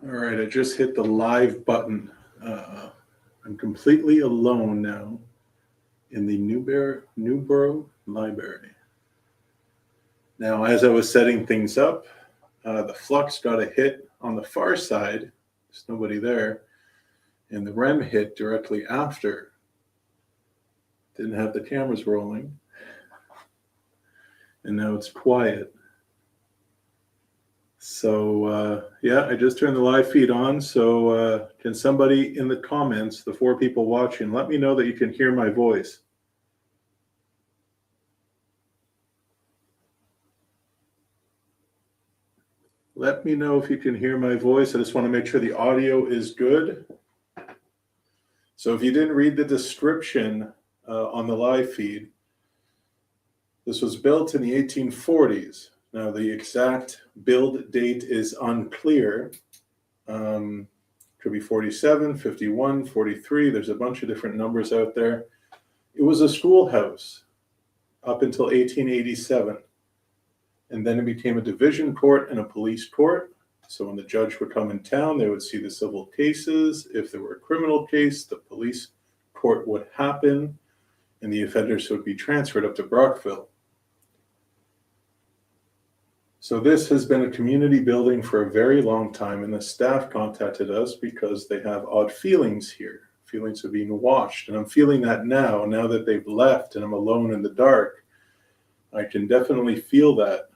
All right, I just hit the live button. I'm completely alone now in the Newboro Library. Now, as I was setting things up, the flux got a hit on the far side. There's nobody there. And the REM hit directly after. Didn't have the cameras rolling. And now it's quiet. So, yeah, I just turned the live feed on. So can somebody in the comments, the 4 people watching, let me know that you can hear my voice. Let me know if you can hear my voice. I just want to make sure the audio is good. So if you didn't read the description on the live feed, this was built in the 1840s. Now, the exact build date is unclear. Could be 47, 51, 43. There's a bunch of different numbers out there. It was a schoolhouse up until 1887. And then it became a division court and a police court. So when the judge would come in town, they would see the civil cases. If there were a criminal case, the police court would happen, and the offenders would be transferred up to Brockville. So this has been a community building for a very long time, and the staff contacted us because they have odd feelings here, feelings of being watched. And I'm feeling that now that they've left and I'm alone in the dark. I can definitely feel that.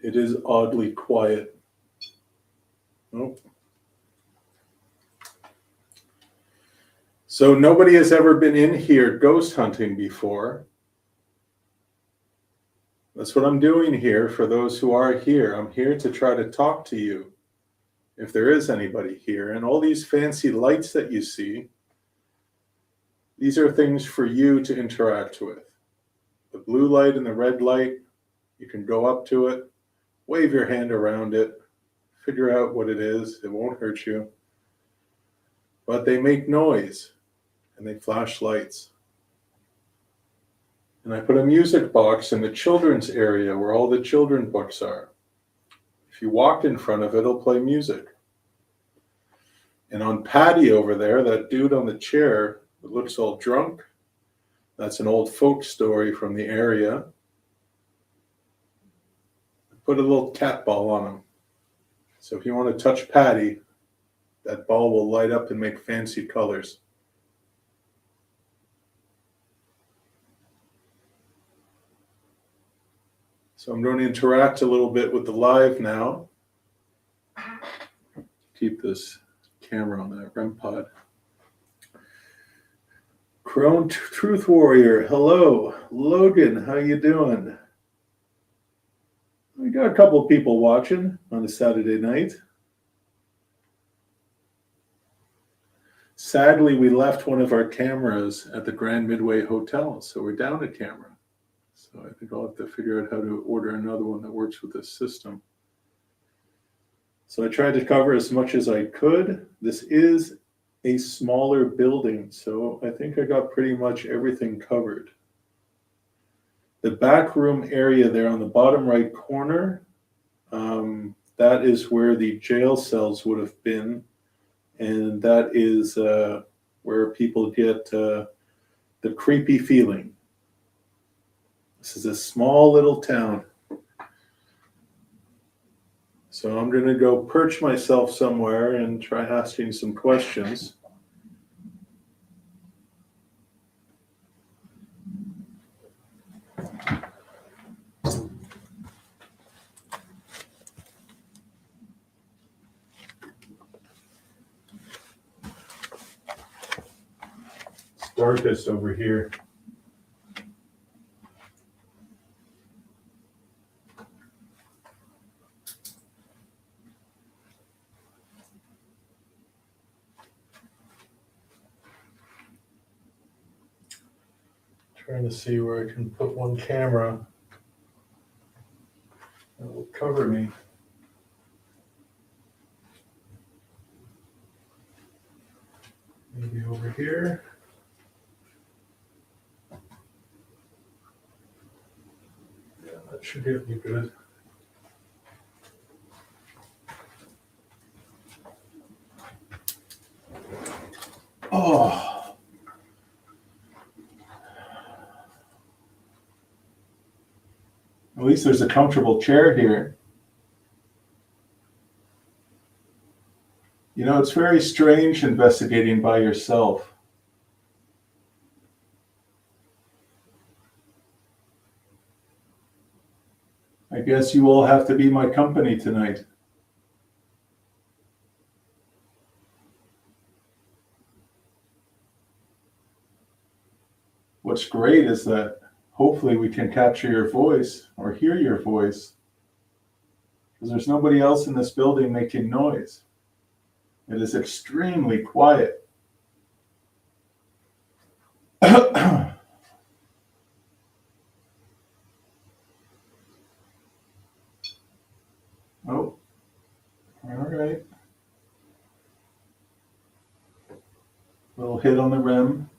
It is oddly quiet. Oh. So nobody has ever been in here ghost hunting before. That's what I'm doing here for those who are here. I'm here to try to talk to you, if there is anybody here. And all these fancy lights that you see, these are things for you to interact with. The blue light and the red light, you can go up to it, wave your hand around it, figure out what it is. It won't hurt you. But they make noise. And they flash lights. And I put a music box in the children's area where all the children books are. If you walked in front of it, it'll play music. And on Patty over there, that dude on the chair that looks all drunk, that's an old folk story from the area. I put a little cat ball on him. So if you want to touch Patty, that ball will light up and make fancy colors. So I'm going to interact a little bit with the live now. Keep this camera on that REM pod. Crone Truth Warrior, hello. Logan, how you doing? We got a couple of people watching on a Saturday night. Sadly, we left one of our cameras at the Grand Midway Hotel, so we're down a camera. So I think I'll have to figure out how to order another one that works with this system. So I tried to cover as much as I could. This is a smaller building, so I think I got pretty much everything covered. The back room area there on the bottom right corner, that is where the jail cells would have been. And that is where people get the creepy feeling. This is a small little town. So I'm going to go perch myself somewhere and try asking some questions. It's darkest over here. Trying to see where I can put one camera that will cover me. Maybe over here. That should get me good. Oh. At least there's a comfortable chair here. You know, it's very strange investigating by yourself. I guess you all have to be my company tonight. What's great is that hopefully we can capture your voice or hear your voice, because there's nobody else in this building making noise. It is extremely quiet. Oh, all right. Little hit on the rim.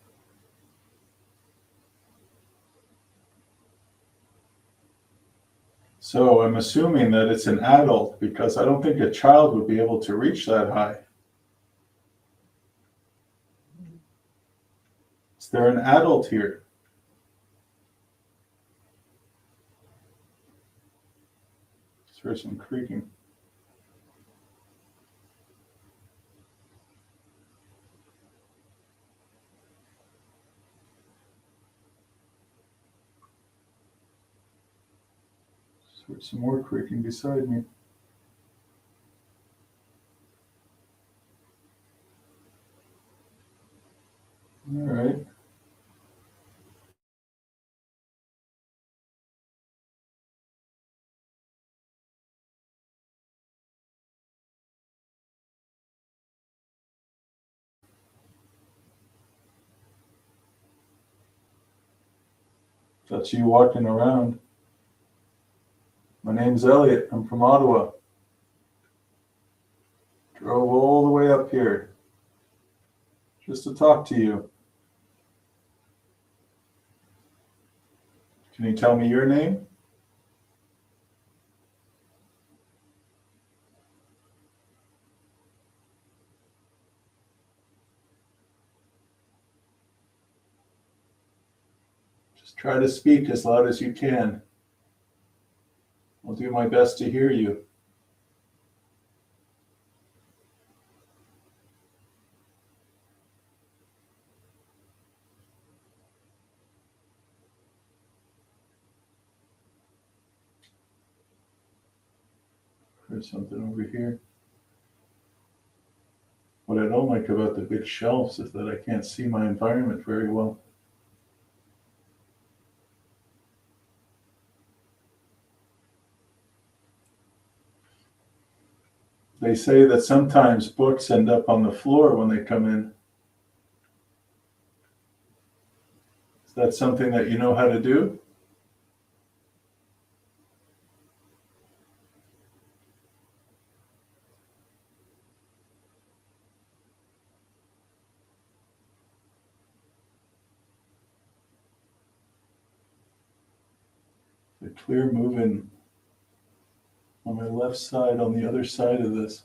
So I'm assuming that it's an adult, because I don't think a child would be able to reach that high. Is there an adult here? Just heard some creaking. Just heard some more creaking beside me. All right. That's you walking around. My name's Elliot. I'm from Ottawa. Drove all the way up here just to talk to you. Can you tell me your name? Just try to speak as loud as you can. I'll do my best to hear you. There's something over here. What I don't like about the big shelves is that I can't see my environment very well. They say that sometimes books end up on the floor when they come in. Is that something that you know how to do? The clear moving on my left side, on the other side of this.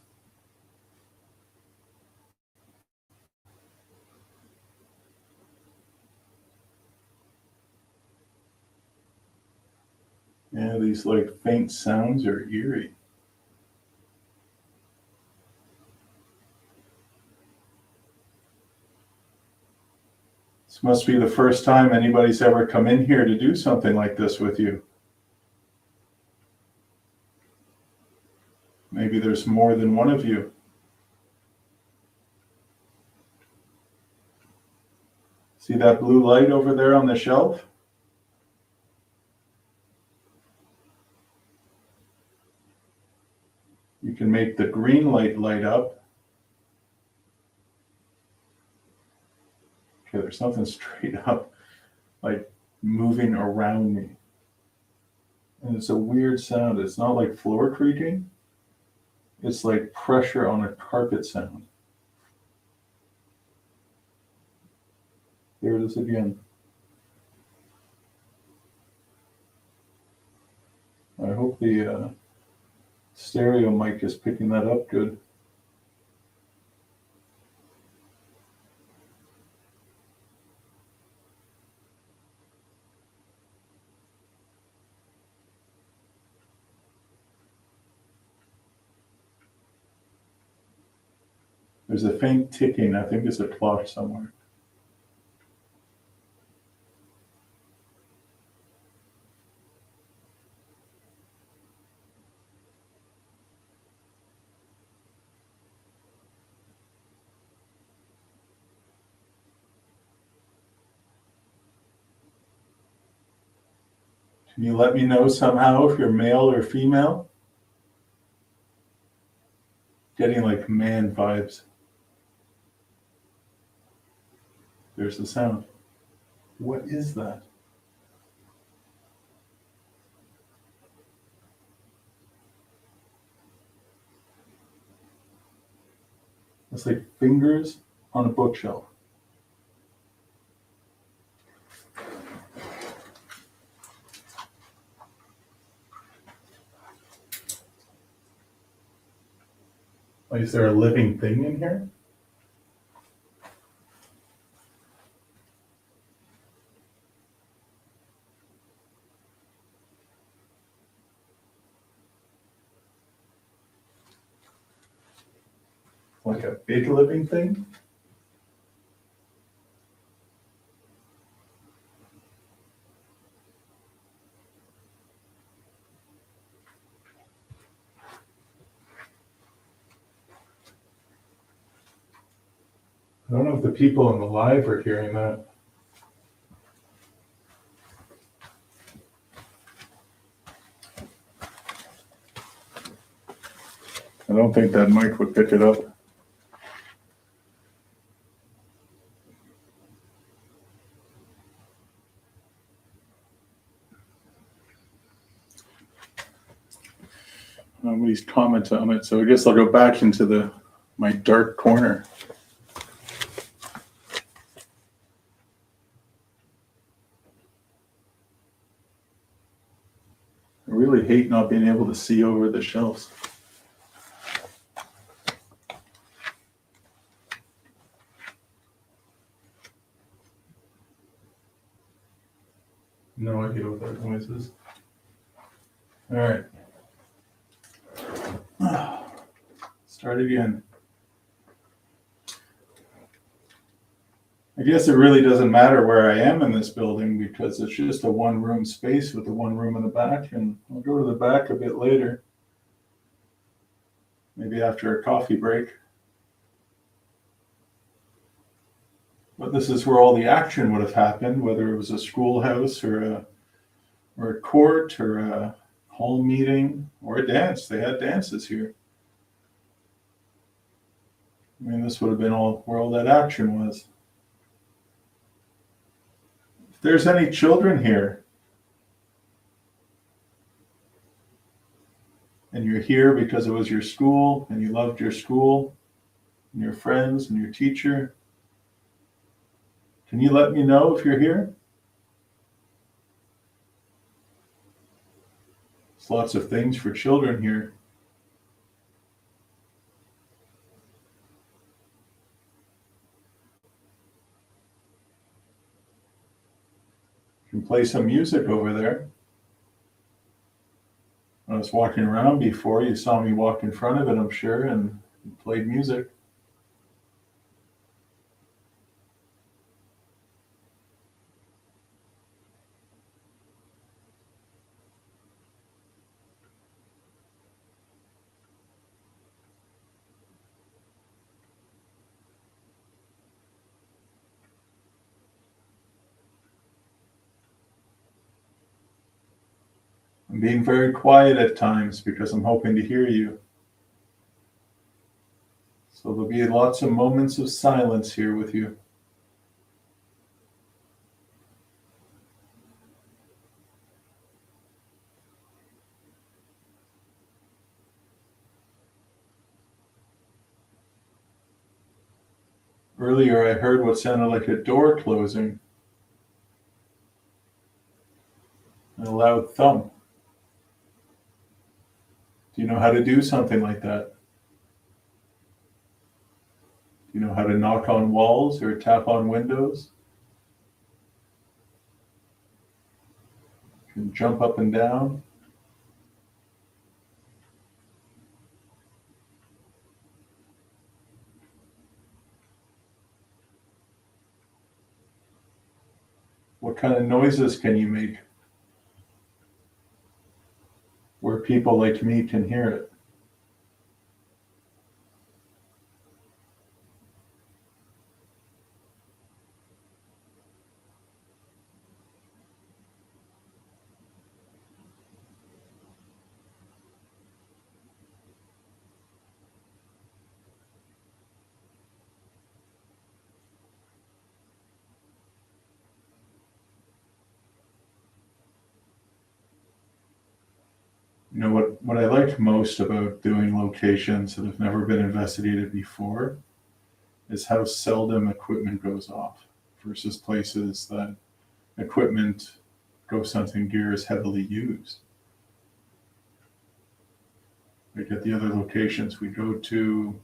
Yeah, these like faint sounds are eerie. This must be the first time anybody's ever come in here to do something like this with you. Maybe there's more than one of you. See that blue light over there on the shelf? You can make the green light light up. Okay, there's something straight up, like moving around me. And it's a weird sound. It's not like floor creaking. It's like pressure on a carpet sound. There it is again. I hope the stereo mic is picking that up good. There's a faint ticking. I think it's a clock somewhere. Can you let me know somehow if you're male or female? Getting like man vibes. There's the sound. What is that? It's like fingers on a bookshelf. Like, is there a living thing in here? Like a big living thing? I don't know if the people in the live are hearing that. I don't think that mic would pick it up. Nobody's commented on it, so I guess I'll go back into my dark corner. I really hate not being able to see over the shelves. No idea what that noise is. All right. Start again. I guess it really doesn't matter where I am in this building because it's just a one-room space with the one room in the back, and I'll go to the back a bit later. Maybe after a coffee break. But this is where all the action would have happened, whether it was a schoolhouse or a court or a hall meeting or a dance. They had dances here. I mean, this would have been all where all that action was. If there's any children here, and you're here because it was your school and you loved your school and your friends and your teacher, can you let me know if you're here? There's lots of things for children here. You can play some music over there. When I was walking around before, you saw me walk in front of it, I'm sure, and played music. I'm being very quiet at times because I'm hoping to hear you. So there'll be lots of moments of silence here with you. Earlier I heard what sounded like a door closing. And a loud thump. Do you know how to do something like that? Do you know how to knock on walls or tap on windows? You can jump up and down. What kind of noises can you make where people like me can hear it? You know, what I like most about doing locations that have never been investigated before is how seldom equipment goes off versus places that equipment, ghost hunting gear is heavily used. Like at the other locations we go to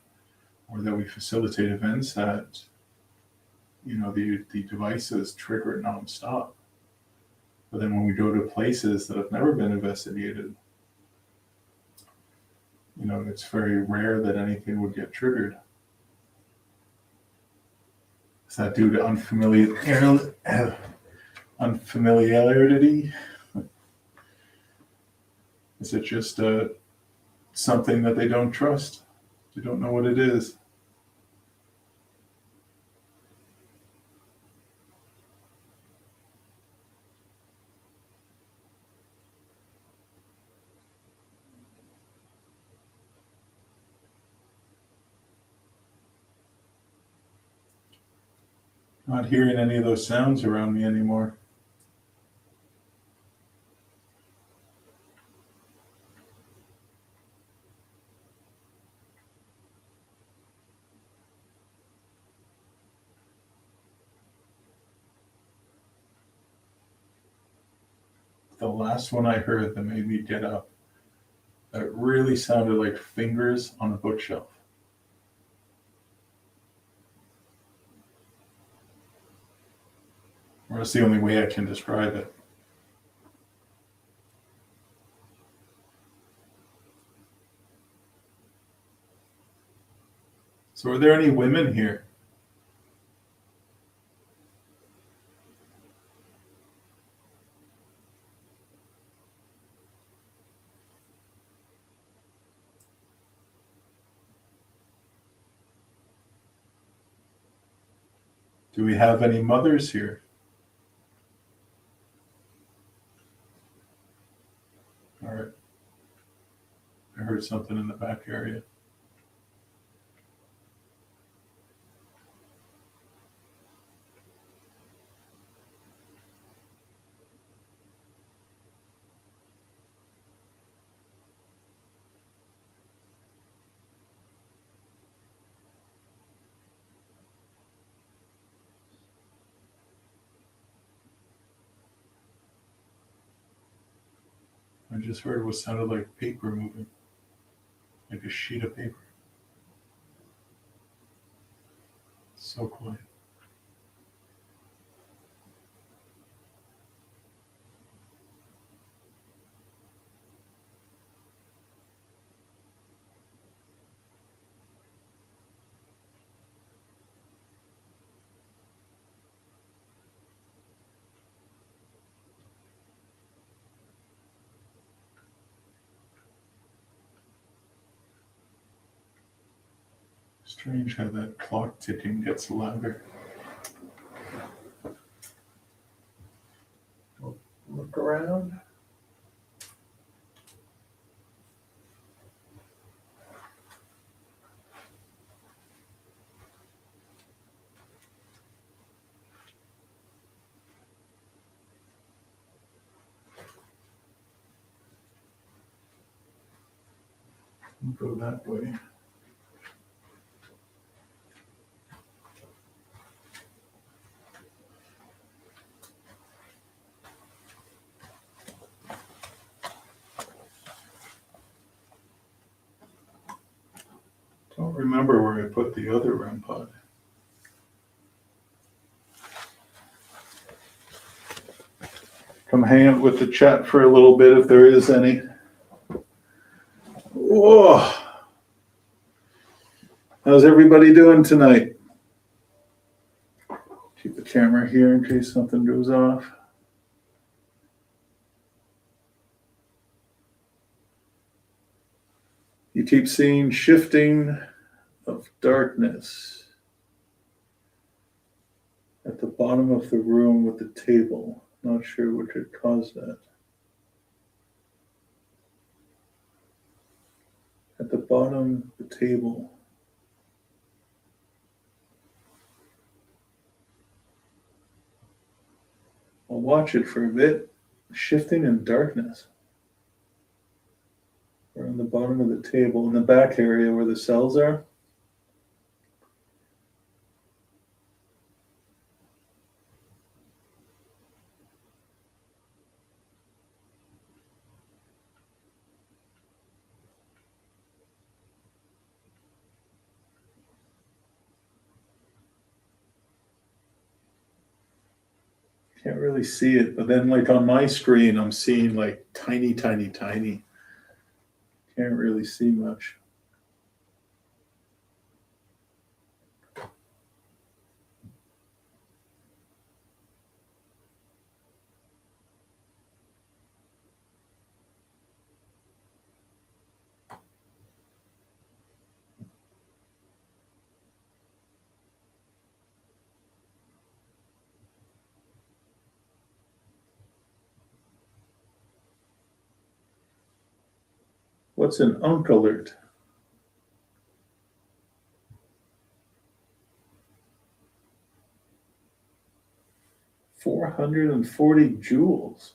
or that we facilitate events at, you know, the devices trigger it nonstop. But then when we go to places that have never been investigated, you know, it's very rare that anything would get triggered. Is that due to unfamiliarity? Is it just something that they don't trust? They don't know what it is. Not hearing any of those sounds around me anymore. The last one I heard that made me get up, that really sounded like fingers on a bookshelf. Or that's the only way I can describe it. So are there any women here? Do we have any mothers here? All right. I heard something in the back area. I just heard what sounded like paper moving, like a sheet of paper. So quiet. Strange how that clock ticking gets louder. Look around. Go that way. don't remember where I put the other REM pod. Come hang out with the chat for a little bit if there is any. Whoa. How's everybody doing tonight? Keep the camera here in case something goes off. You keep seeing shifting of darkness at the bottom of the room with the table. Not sure what could cause that. At the bottom of the table. I'll watch it for a bit. Shifting in darkness. We're on the bottom of the table in the back area where the cells are. Can't really see it, but then like on my screen, I'm seeing like tiny, tiny, tiny. Can't really see much. What's an UNC alert? $440 joules.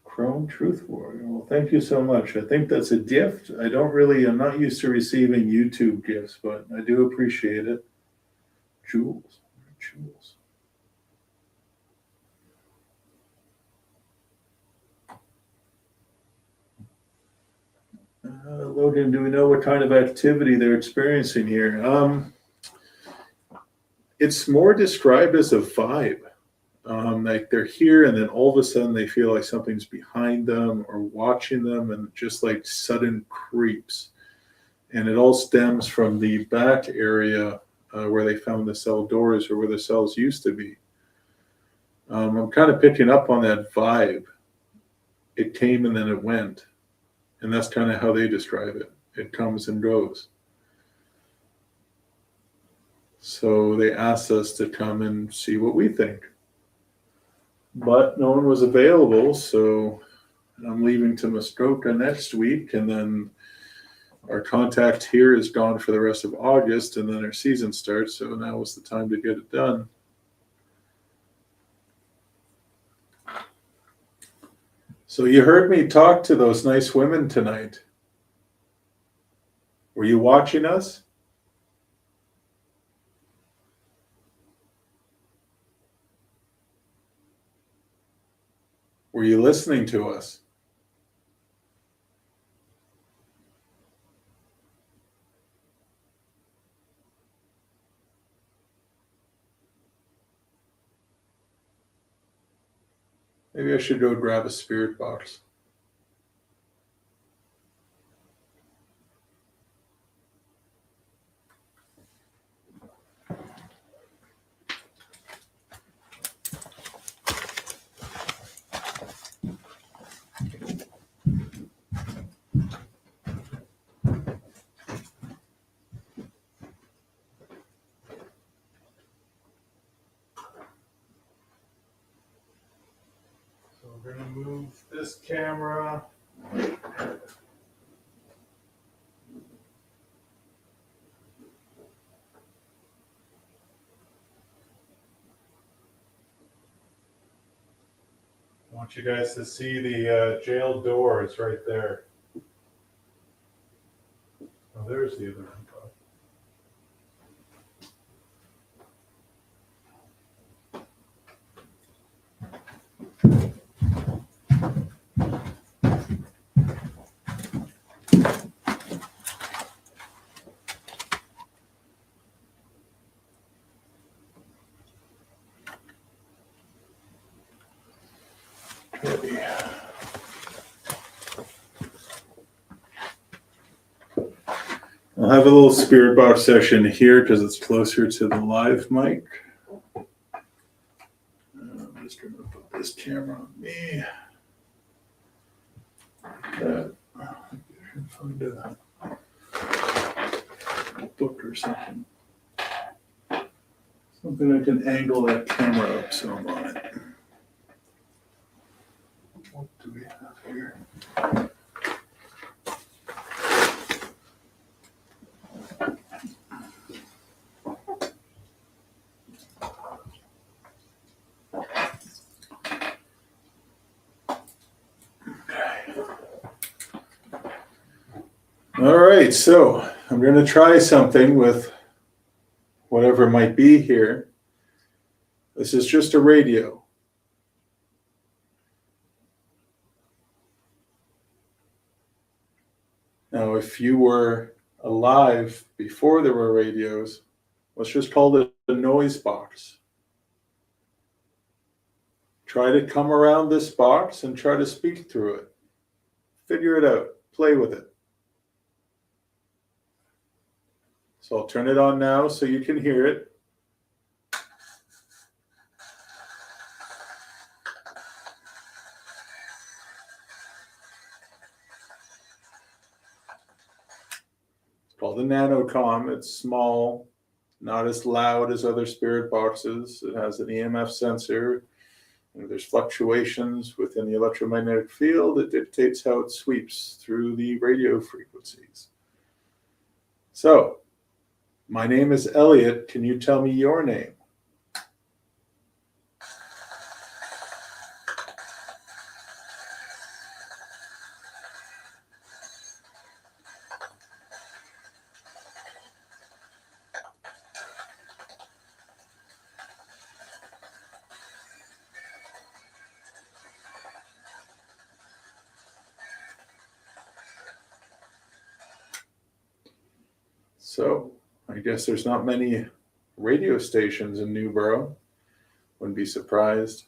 Chrome Truth Warrior. Well, thank you so much. I think that's a gift. I'm not used to receiving YouTube gifts, but I do appreciate it. Joules. Joules. Logan, do we know what kind of activity they're experiencing here? It's more described as a vibe. Like they're here and then all of a sudden they feel like something's behind them or watching them, and just like sudden creeps. And it all stems from the back area where they found the cell doors, or where the cells used to be. I'm kind of picking up on that vibe. It came and then it went. And that's kind of how they describe it. It comes and goes. So they asked us to come and see what we think. But no one was available, so I'm leaving to Muskoka next week, and then our contact here is gone for the rest of August, and then our season starts, so now is the time to get it done. So you heard me talk to those nice women tonight. Were you watching us? Were you listening to us? Maybe I should go grab a spirit box. We're going to move this camera. I want you guys to see the jail doors right there. Oh, there's the other one. I'll have a little spirit box session here because it's closer to the live mic. I'm just going to put this camera on me. I can find a book or something. Something I can angle that camera up so I'm on it. What do we have here? All right, so I'm going to try something with whatever might be here. This is just a radio. Now, if you were alive before there were radios, let's just call it a noise box. Try to come around this box and try to speak through it. Figure it out. Play with it. So I'll turn it on now so you can hear it. It's called a nanocom. It's small, not as loud as other spirit boxes. It has an EMF sensor. And if there's fluctuations within the electromagnetic field, it dictates how it sweeps through the radio frequencies. So, my name is Elliot. Can you tell me your name? So, I guess there's not many radio stations in Newboro. Wouldn't be surprised.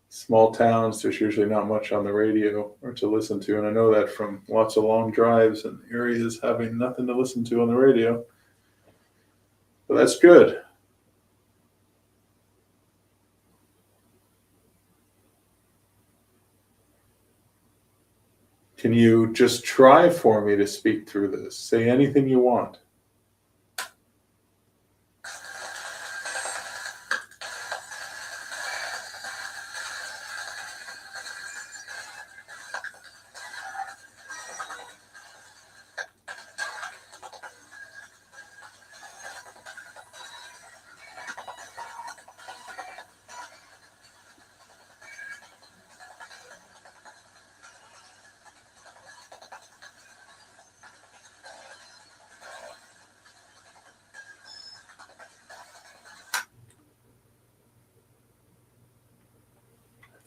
Small towns, there's usually not much on the radio or to listen to. And I know that from lots of long drives and areas having nothing to listen to on the radio. But that's good. Can you just try for me to speak through this? Say anything you want.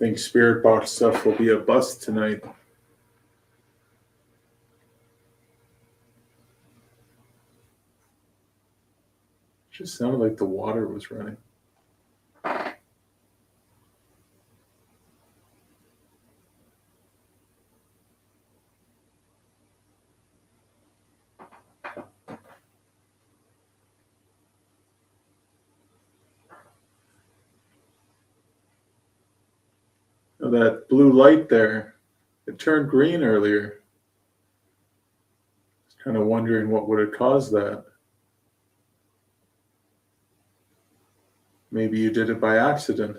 I think Spirit Box stuff will be a bust tonight. Just sounded like the water was running. That blue light there, it turned green earlier. I was kind of wondering what would have caused that. Maybe you did it by accident.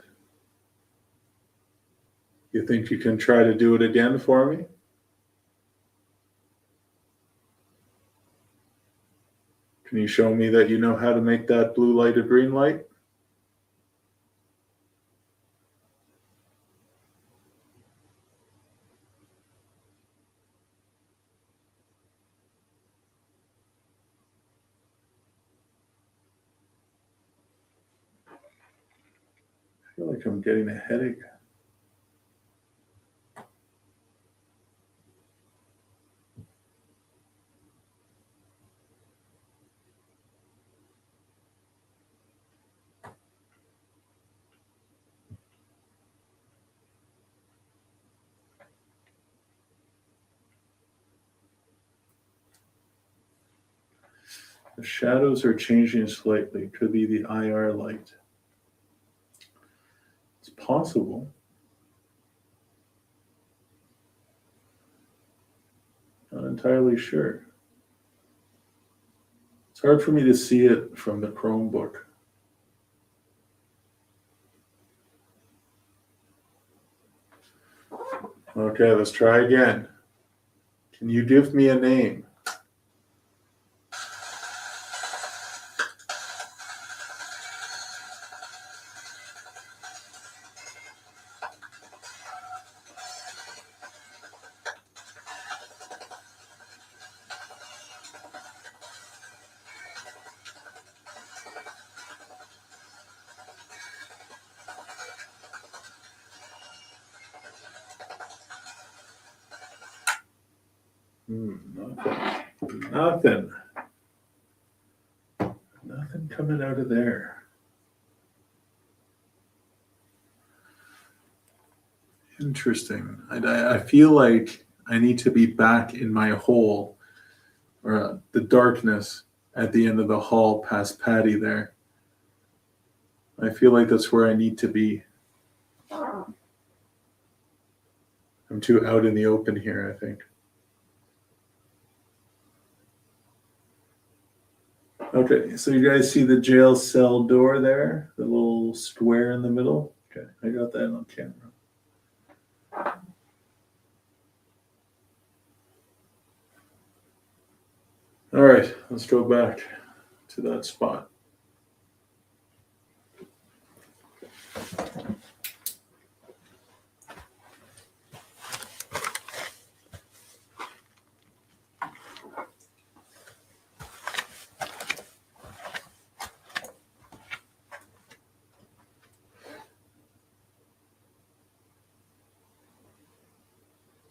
You think you can try to do it again for me? Can you show me that you know how to make that blue light a green light? I feel like I'm getting a headache. The shadows are changing slightly. Could be the IR light. It's possible. Not entirely sure. It's hard for me to see it from the Chromebook. Okay, let's try again. Can you give me a name? Nothing. Nothing coming out of there. Interesting. I feel like I need to be back in my hole, or the darkness at the end of the hall past Patty there. I feel like that's where I need to be. I'm too out in the open here, I think. Okay, so you guys see the jail cell door there? The little square in the middle? Okay, I got that on camera. All right, let's go back to that spot.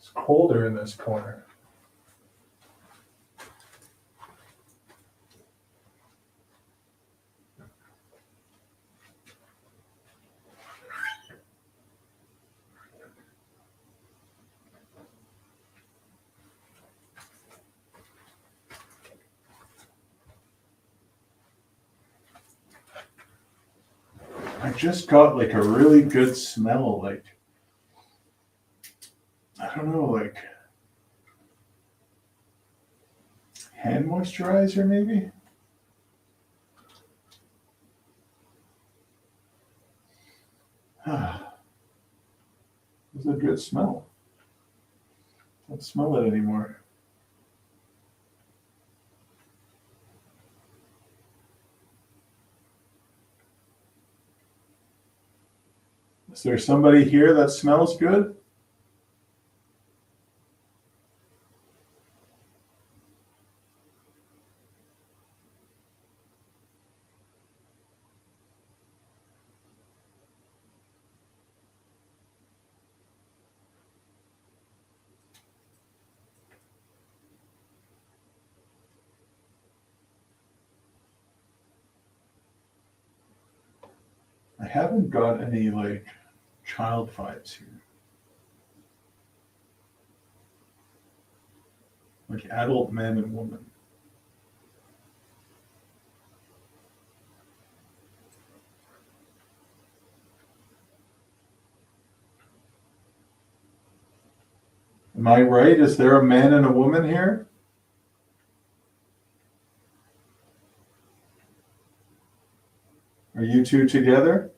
It's colder in this corner. I just got like a really good smell, like, I don't know, like hand moisturizer maybe? It's a good smell. I don't smell it anymore. Is there somebody here that smells good? I haven't got any like child vibes here. Like adult man and woman. Am I right? Is there a man and a woman here? Are you two together?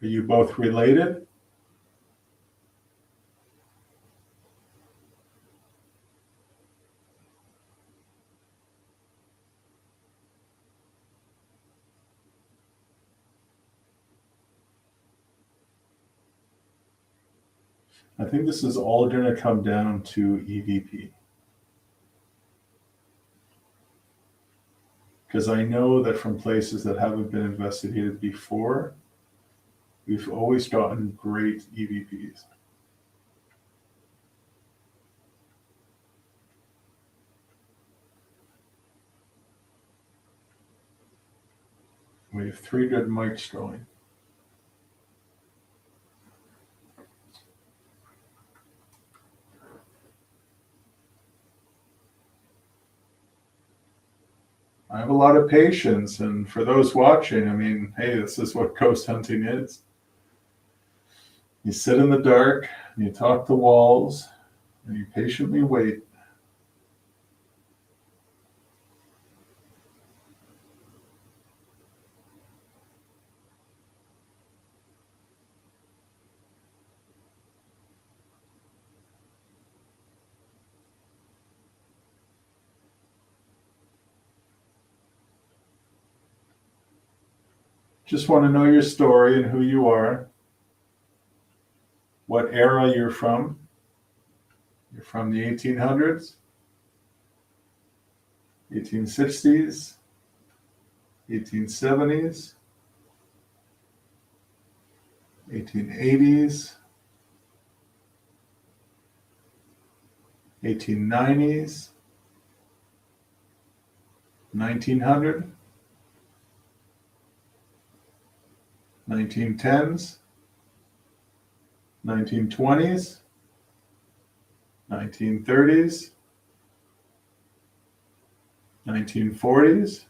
Are you both related? I think this is all going to come down to EVP. Because I know that from places that haven't been investigated before, we've always gotten great EVPs. We have 3 good mics going. I have a lot of patience, and for those watching, I mean, hey, this is what ghost hunting is. You sit in the dark, and you talk to walls, and you patiently wait. Just want to know your story and who you are, what era you're from. You're from the 1800s, 1860s, 1870s, 1880s, 1890s, 1900, 1910s, 1920s, 1930s, 1940s,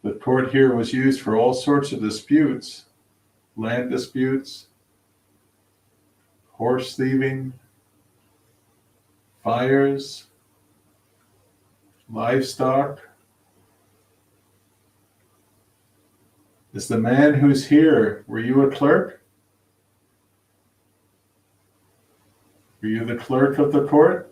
the court here was used for all sorts of disputes, land disputes, horse thieving, fires, livestock. Is the man who's here, were you a clerk? Were you the clerk of the court?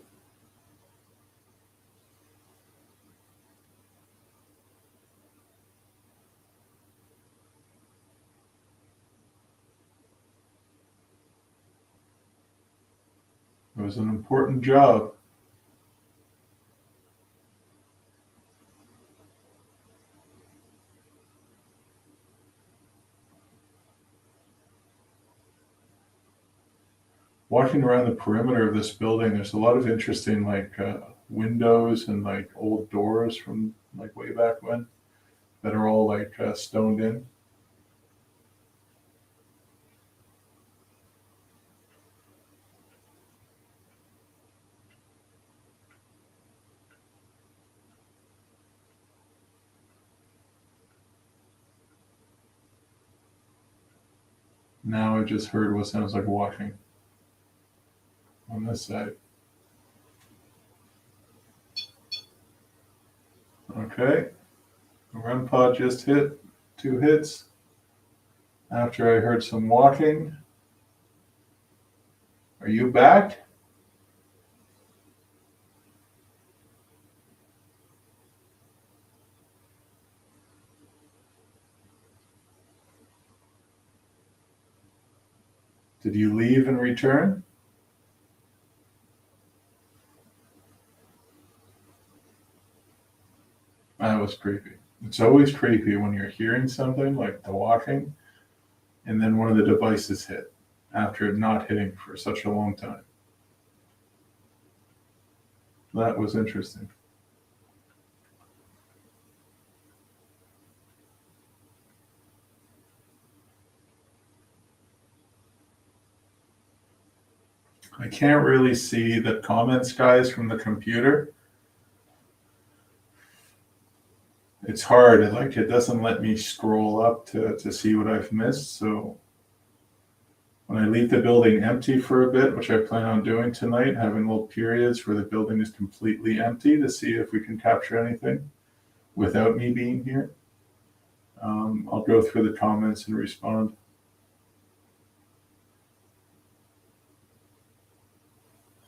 It was an important job. Walking around the perimeter of this building, there's a lot of interesting windows and old doors from way back when that are all stoned in. Now I just heard what sounds like walking on this side. Okay, run pod just hit 2 hits after I heard some walking. Are you back? Did you leave and return? That was creepy. It's always creepy when you're hearing something like the walking and then one of the devices hit after it not hitting for such a long time. That was interesting. I can't really see the comments, guys, from the computer. It's hard, it doesn't let me scroll up to see what I've missed. So when I leave the building empty for a bit, which I plan on doing tonight, having little periods where the building is completely empty to see if we can capture anything without me being here, I'll go through the comments and respond.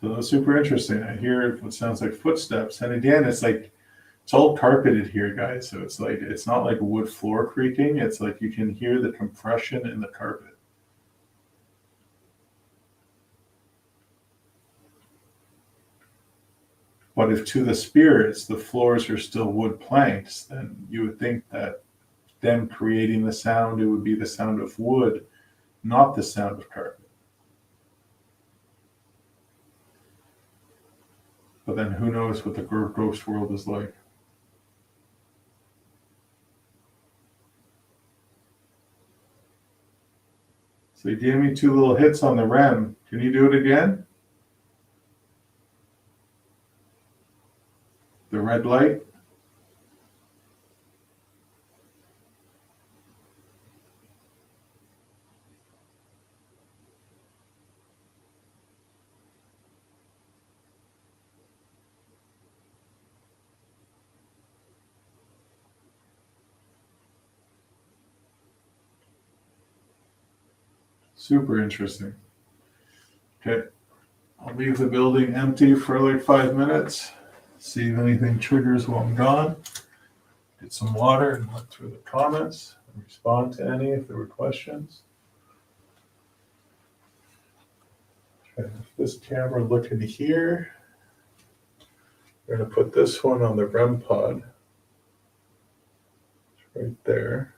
So that's super interesting. I hear what sounds like footsteps. And again, it's all carpeted here, guys. So it's not like wood floor creaking. It's you can hear the compression in the carpet. But if to the spirits, the floors are still wood planks, then you would think that them creating the sound, it would be the sound of wood, not the sound of carpet. But then who knows what the ghost world is like. So you gave me 2 little hits on the REM. Can you do it again? The red light. Super interesting. Okay, I'll leave the building empty for like 5 minutes. See if anything triggers while I'm gone. Get some water and look through the comments and respond to any if there were questions. Okay, this camera looking here. We're going to put this one on the REM pod. It's right there.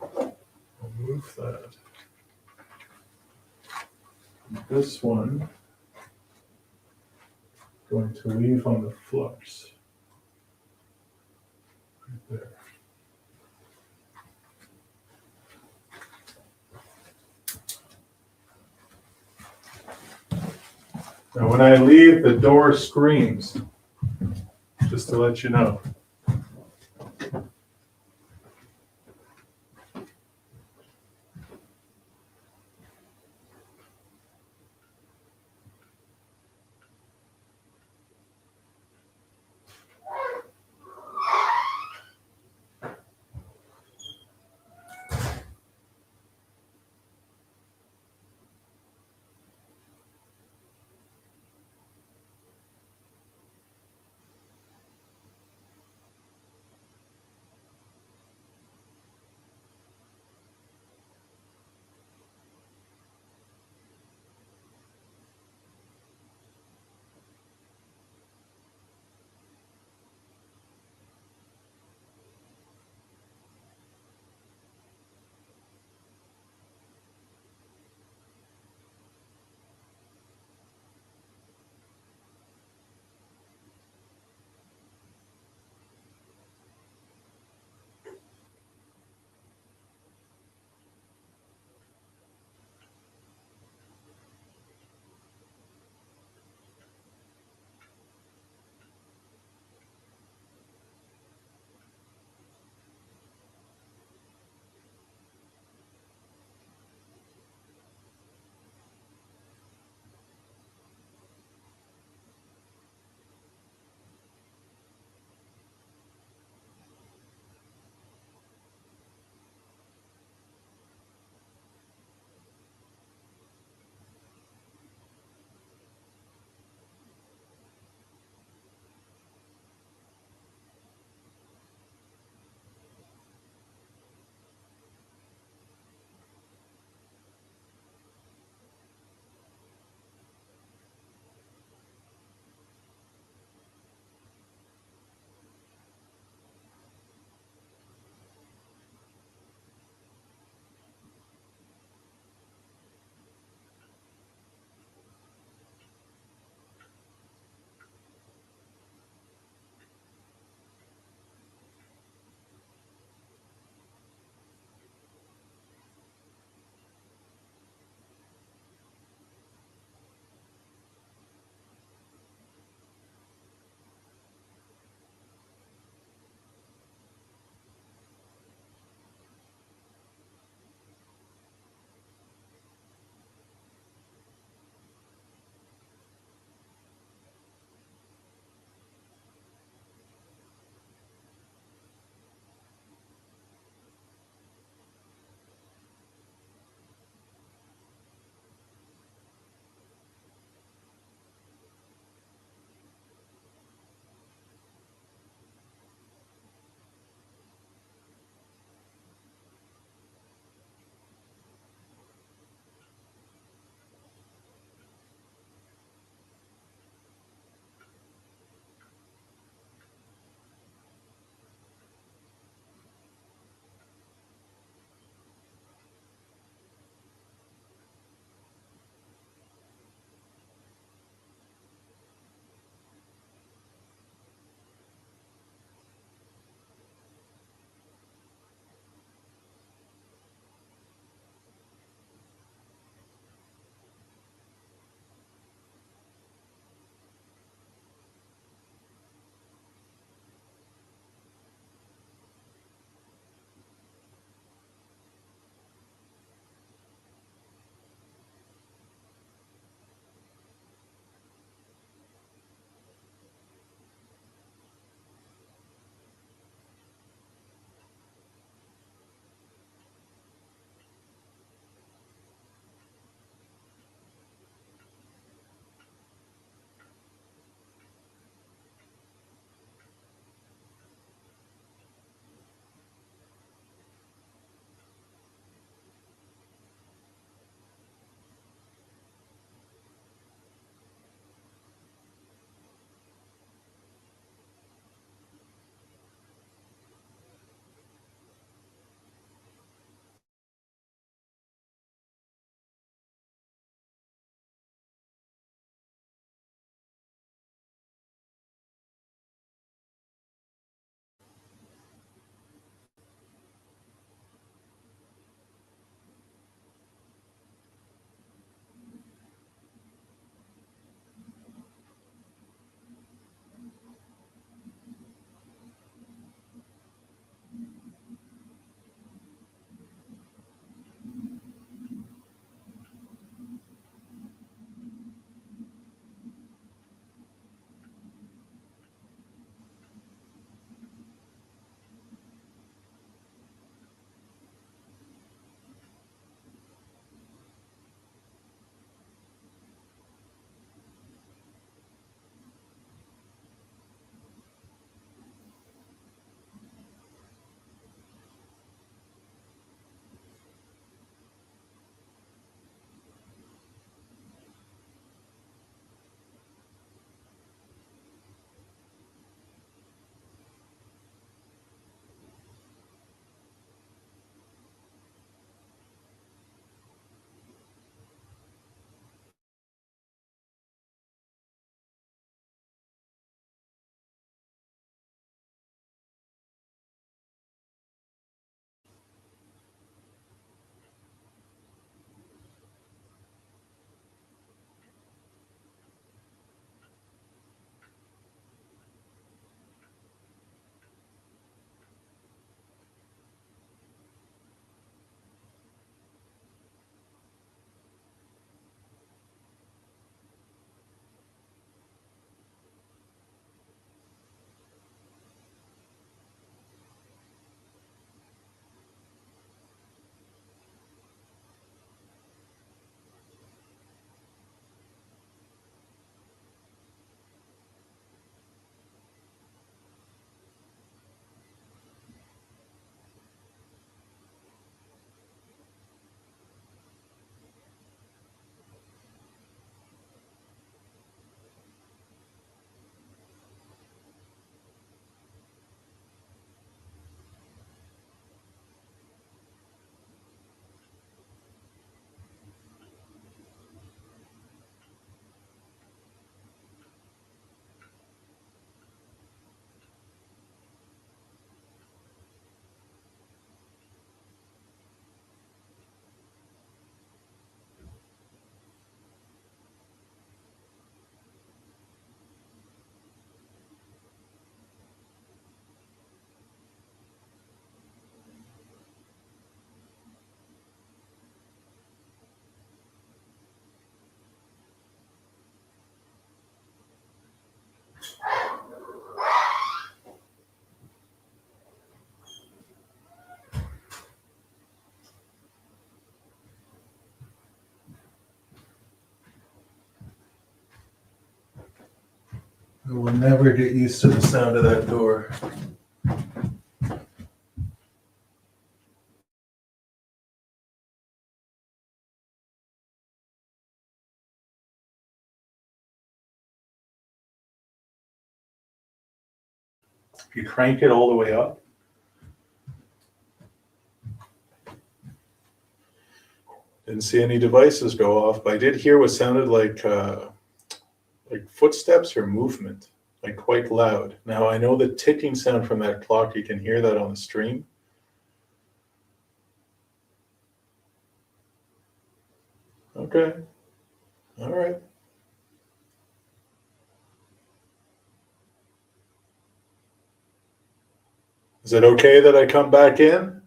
I'll move that. And this one, I'm going to leave on the flux. Right there. Now, when I leave, the door screams, just to let you know. I will never get used to the sound of that door. If you crank it all the way up, didn't see any devices go off, but I did hear what sounded like footsteps or movement, like quite loud. Now I know the ticking sound from that clock, you can hear that on the stream. Okay, all right. Is it okay that I come back in?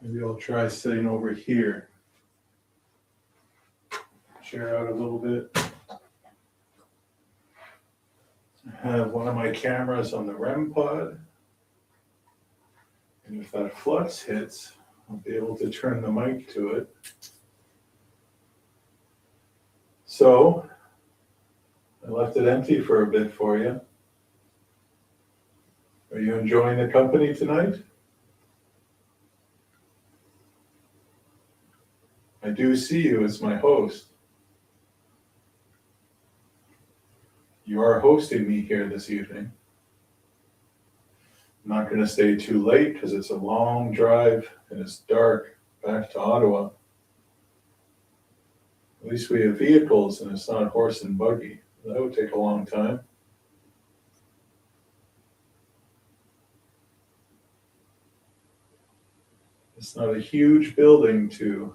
Maybe I'll try sitting over here. Share out a little bit. I have one of my cameras on the REM pod. And if that flux hits, I'll be able to turn the mic to it. So, I left it empty for a bit for you. Are you enjoying the company tonight? I do see you as my host. You are hosting me here this evening. I'm not going to stay too late because it's a long drive and it's dark back to Ottawa. At least we have vehicles and it's not horse and buggy. That would take a long time. It's not a huge building to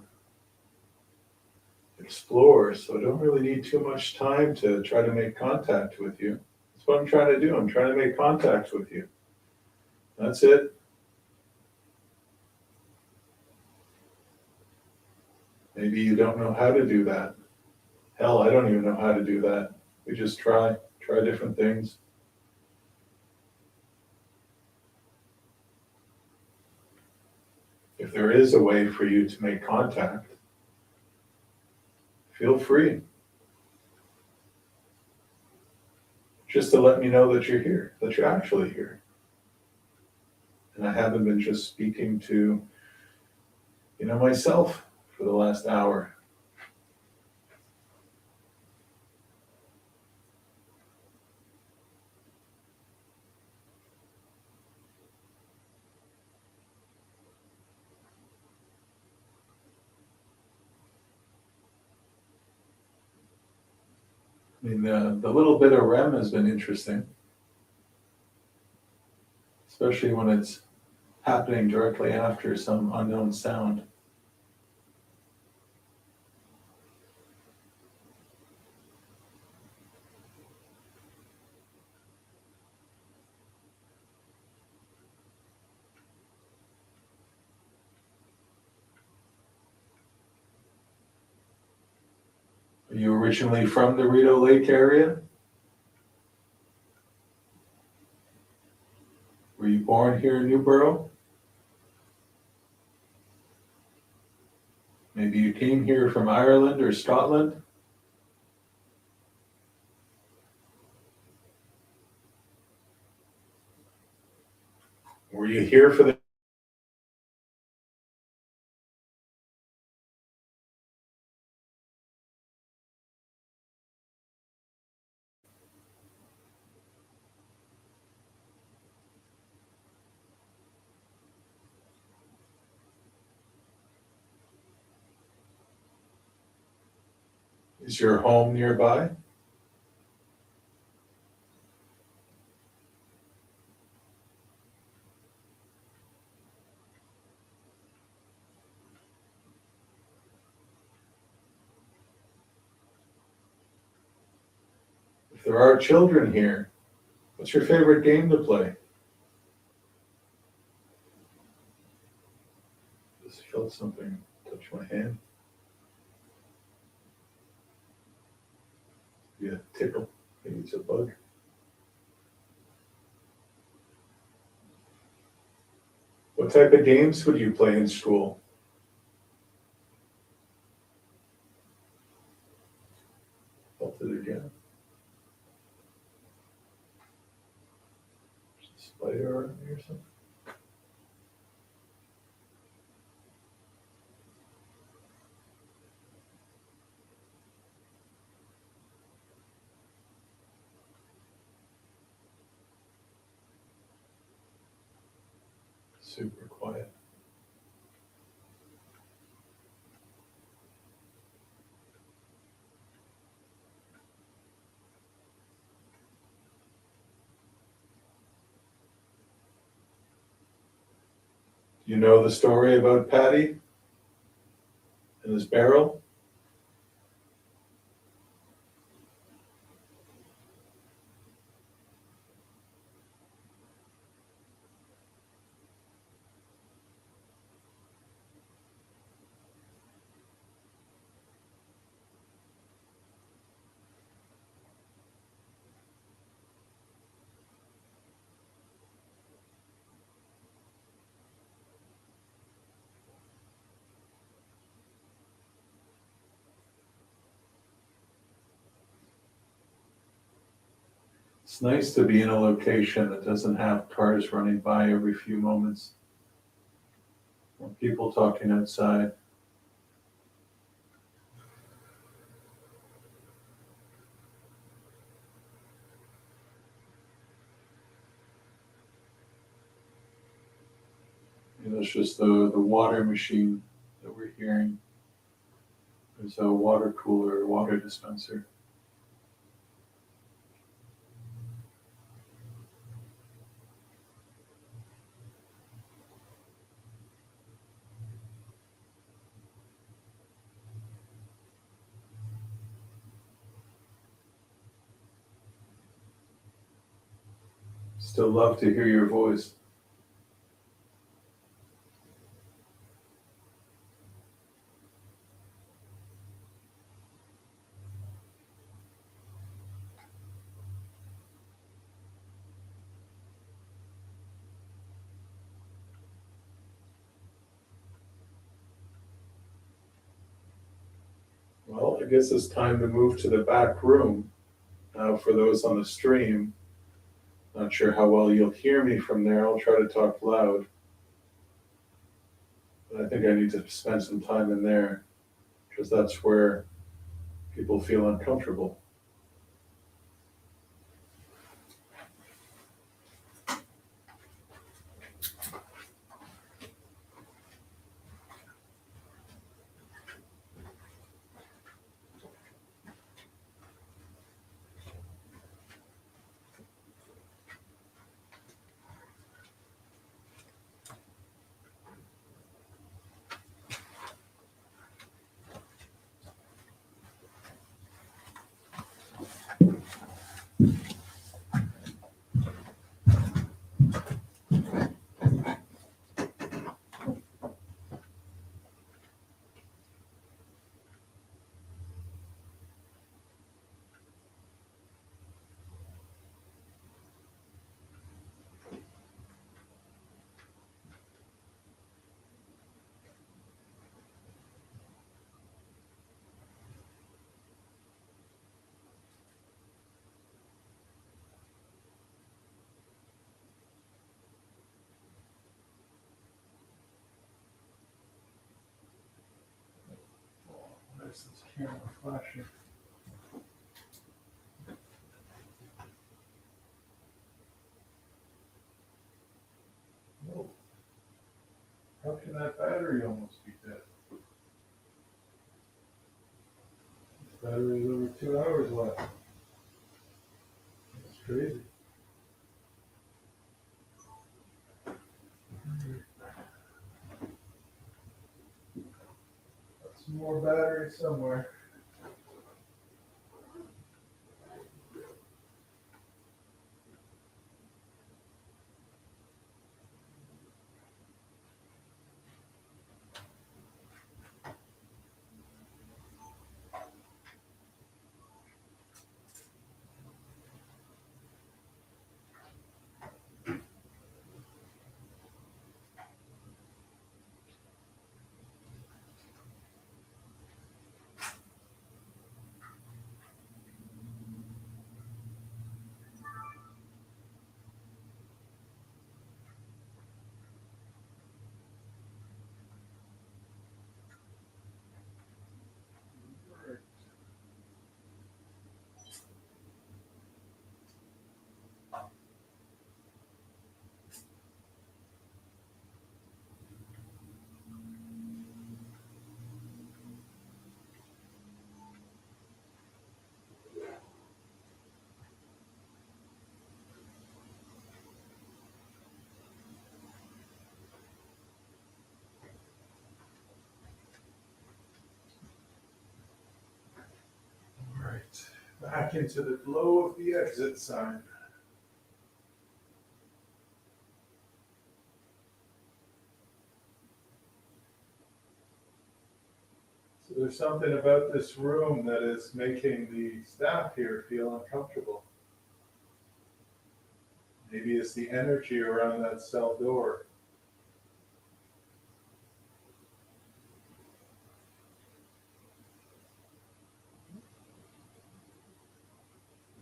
explore, so I don't really need too much time to try to make contact with you. That's what I'm trying to do. I'm trying to make contact with you. That's it. Maybe you don't know how to do that. Hell, I don't even know how to do that. We just try different things. If there is a way for you to make contact, feel free. Just to let me know that you're here, that you're actually here. And I haven't been just speaking to, myself for the last hour. I mean, the little bit of REM has been interesting, especially when it's happening directly after some unknown sound. Are you originally from the Rideau Lake area? Were you born here in Newboro? Maybe you came here from Ireland or Scotland? Were you here for the Is your home nearby? If there are children here, what's your favorite game to play? Just felt something touch my hand. Yeah, tickle. Maybe it's a bug. What type of games would you play in school? Felt it again. There's a spider around me or something. Super quiet. You know the story about Patty and his barrel? It's nice to be in a location that doesn't have cars running by every few moments, or people talking outside. It's just the water machine that we're hearing. There's a water cooler, water dispenser. Still love to hear your voice. Well, I guess it's time to move to the back room. Now, for those on the stream, not sure how well you'll hear me from there. I'll try to talk loud. But I think I need to spend some time in there because that's where people feel uncomfortable. Where's this camera flashing? Whoa. How can that battery almost be dead? Battery's over 2 hours left. That's crazy. Got some more battery somewhere. Right, back into the glow of the exit sign. So there's something about this room that is making the staff here feel uncomfortable. Maybe it's the energy around that cell door.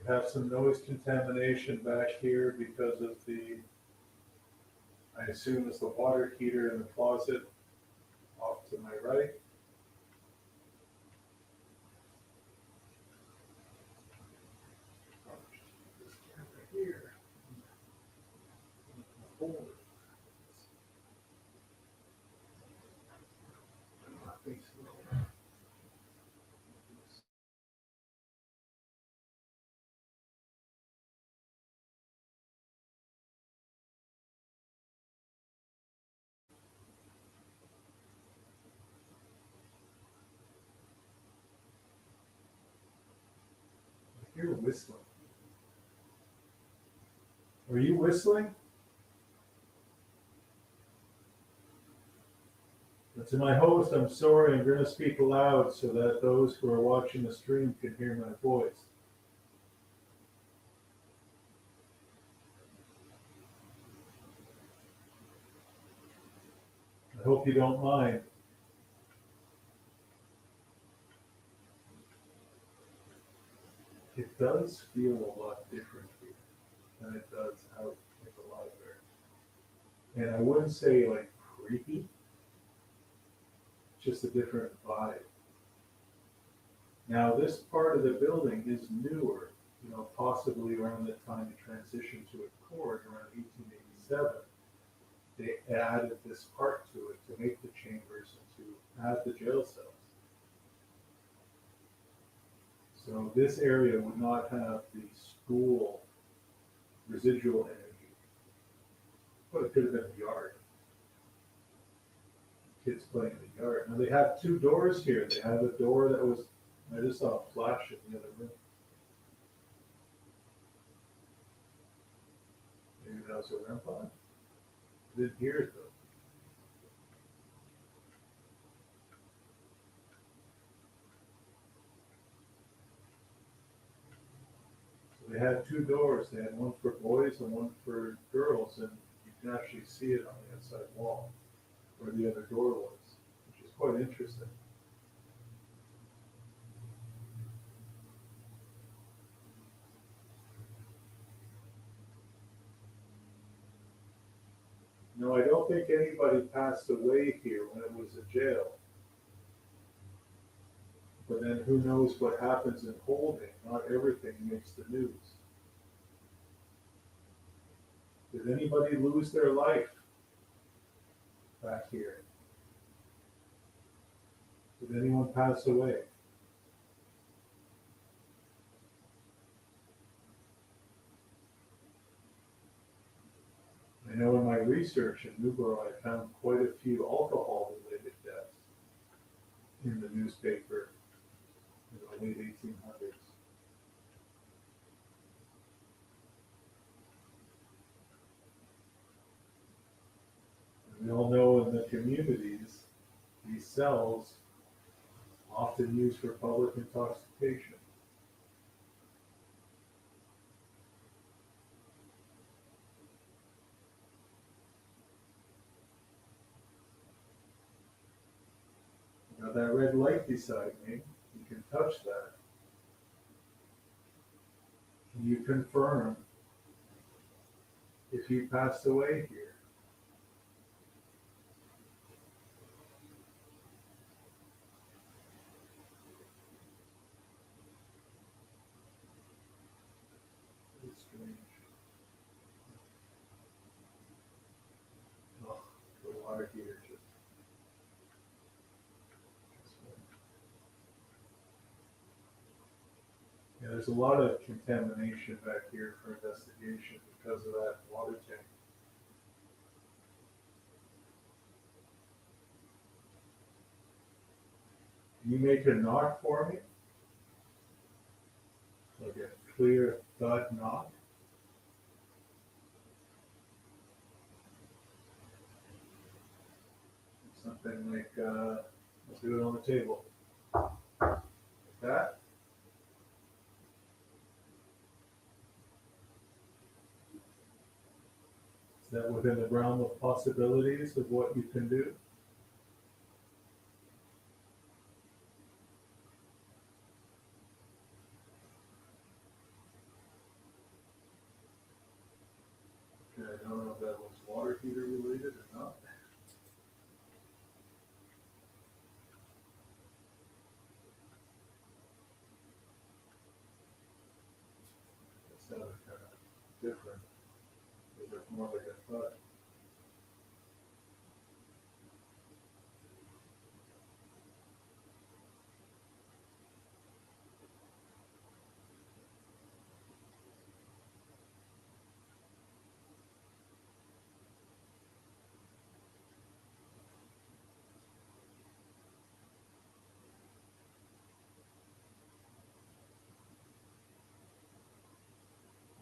You have some noise contamination back here because of the, I assume it's the water heater in the closet off to my right. This camera here. Forward. I hear whistling. Are you whistling? And to my host, I'm sorry, I'm going to speak aloud so that those who are watching the stream can hear my voice. I hope you don't mind. It does feel a lot different here than it does out in the library. And I wouldn't say like creepy, just a different vibe. Now, this part of the building is newer, possibly around the time it transitioned to a court around 1887. They added this part to it to make the chambers and to add the jail cells. So this area would not have the school residual energy, but it could have been a yard. Kids playing in the yard. Now they have two doors here. They have a door that was, I just saw a flash in the other room. Maybe that was a REM pod. I didn't hear it though. So they had two doors. They had one for boys and one for girls, and you can actually see it on the outside wall where the other door was, which is quite interesting. No, I don't think anybody passed away here when it was a jail. But then who knows what happens in holding? Not everything makes the news. Did anybody lose their life back here? Did anyone pass away? I know in my research in Newboro, I found quite a few alcohol-related deaths in the newspaper in the late 1800s. And we all know in the communities, these cells often used for public intoxication. Now that red light beside me, you can touch that. Can you confirm if you passed away here? It's strange. Oh, the water heater just. Yeah, there's a lot of contamination back here for investigation because of that water tank. Can you make a knock for me? Like a clear thud knock? Something like, let's do it on the table. Like that. Is that within the realm of possibilities of what you can do? Okay, I don't know if that was water heater related or not. It sounded kind of different. It was more like a thud.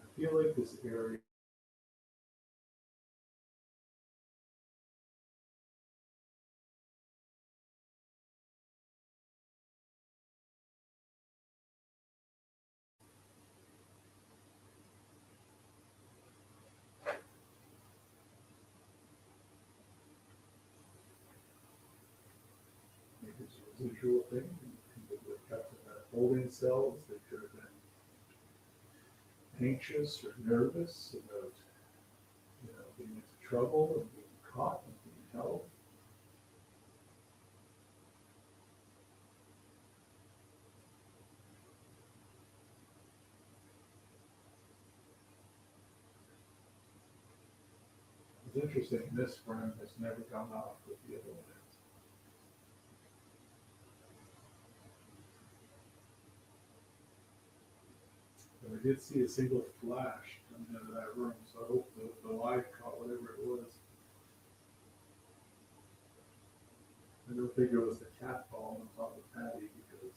I feel like this area. Maybe it's a residual thing. People were kept in their holding cells. They could have been anxious or nervous about, being into trouble and being caught and being held. It's interesting, this friend has never come off with the other one. But I did see a single flash coming out of that room, so I hope the light caught whatever it was. I don't think it was the cat ball on top of Patty because,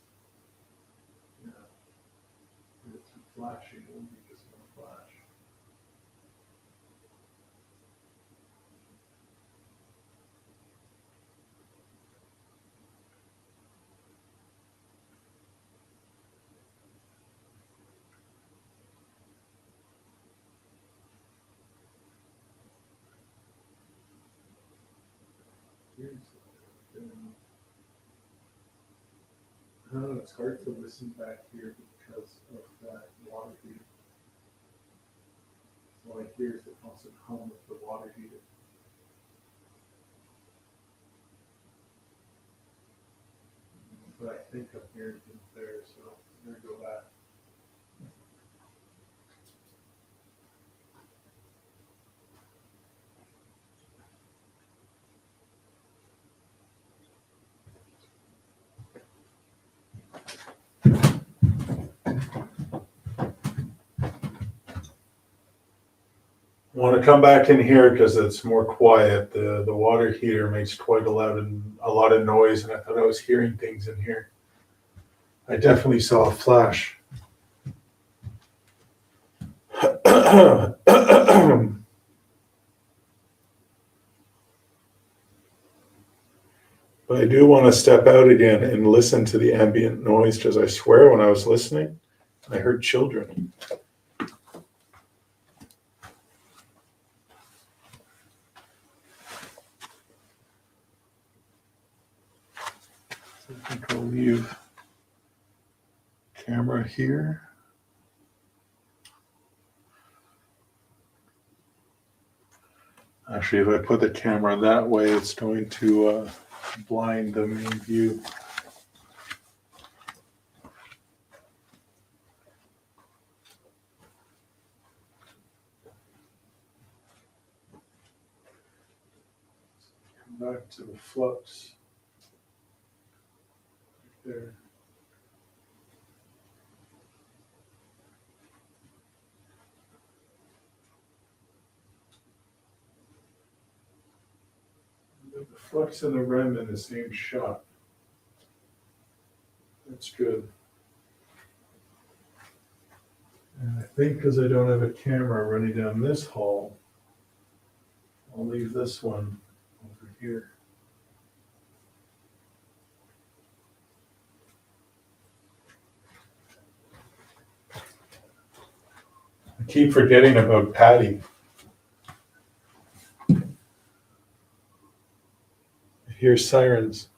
it's flashing, it won't be just one flash. I don't know, it's hard to listen back here because of that water heater. All I hear is the constant hum of the water heater. But I think I'm hearing things there, so I'm going to go back. want to come back in here because it's more quiet. The water heater makes quite a lot of noise, and I thought I was hearing things in here. I definitely saw a flash. But I do want to step out again and listen to the ambient noise, because I swear when I was listening, I heard children. So I think I'll leave camera here. Actually, if I put the camera that way, it's going to blind the main view. Come back to the flux. Right there. The flux and the REM in the same shot. That's good. And I think because I don't have a camera running down this hall, I'll leave this one over here. I keep forgetting about Patty. I hear sirens.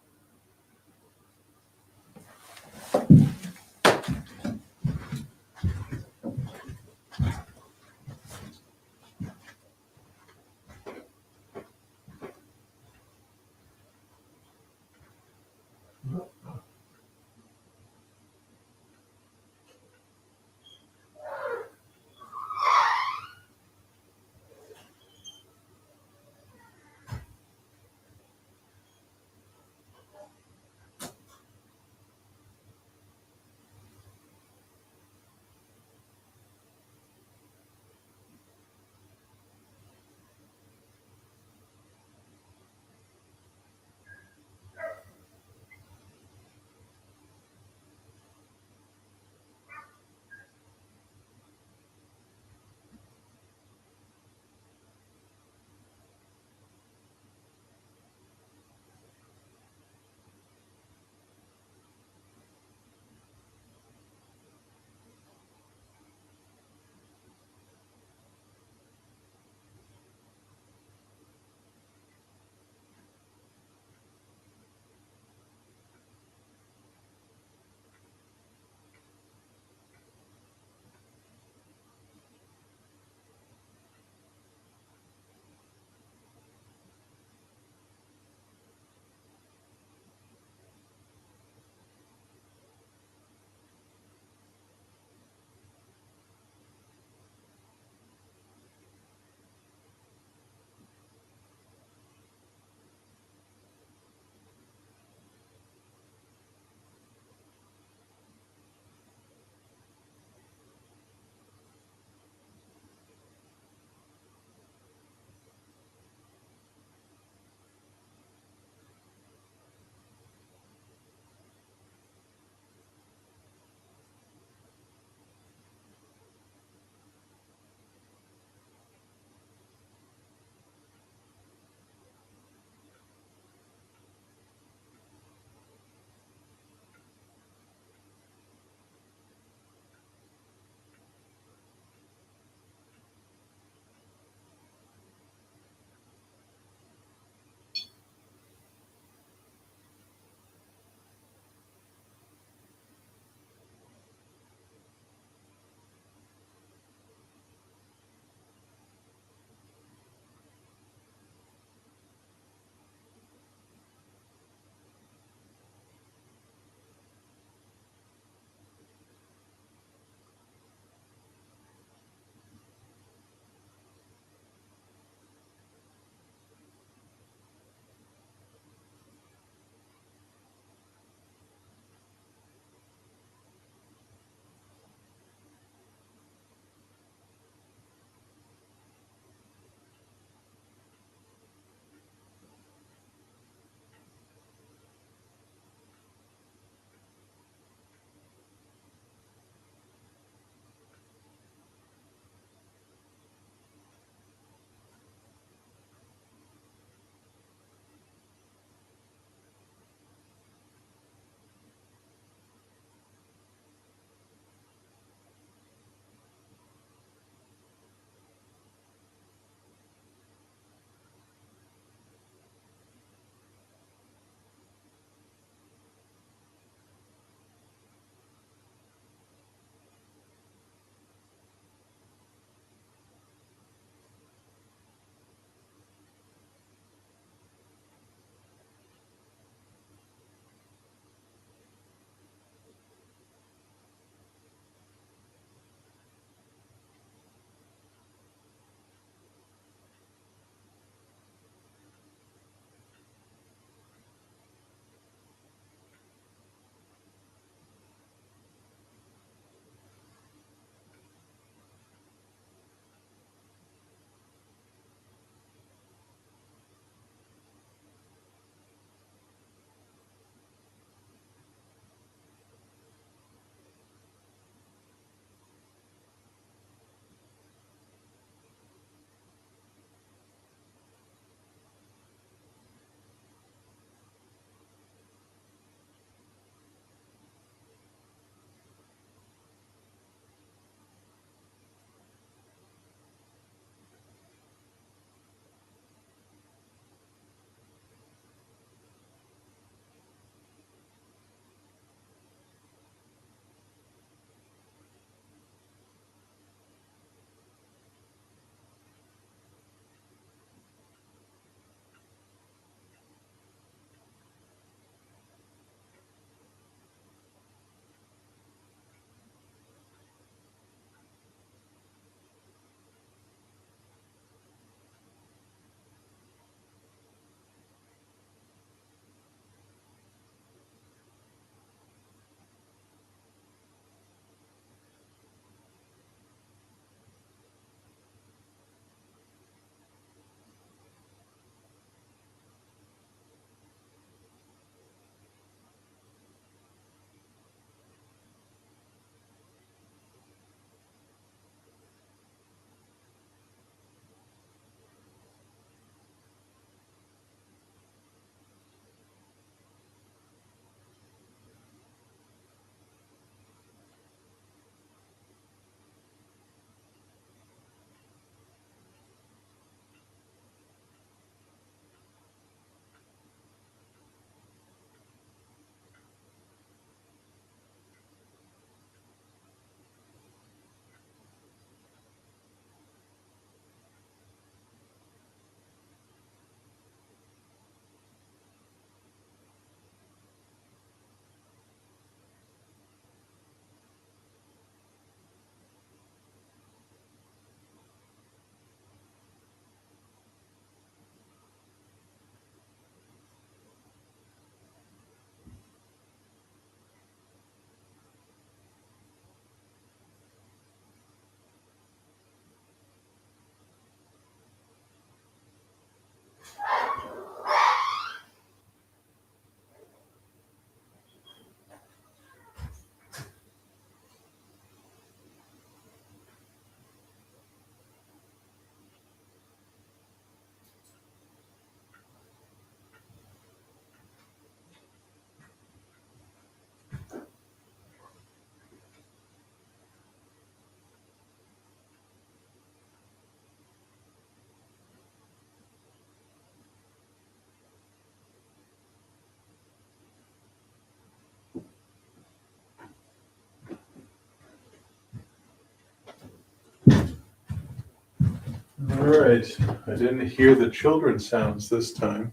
All right, I didn't hear the children's sounds this time.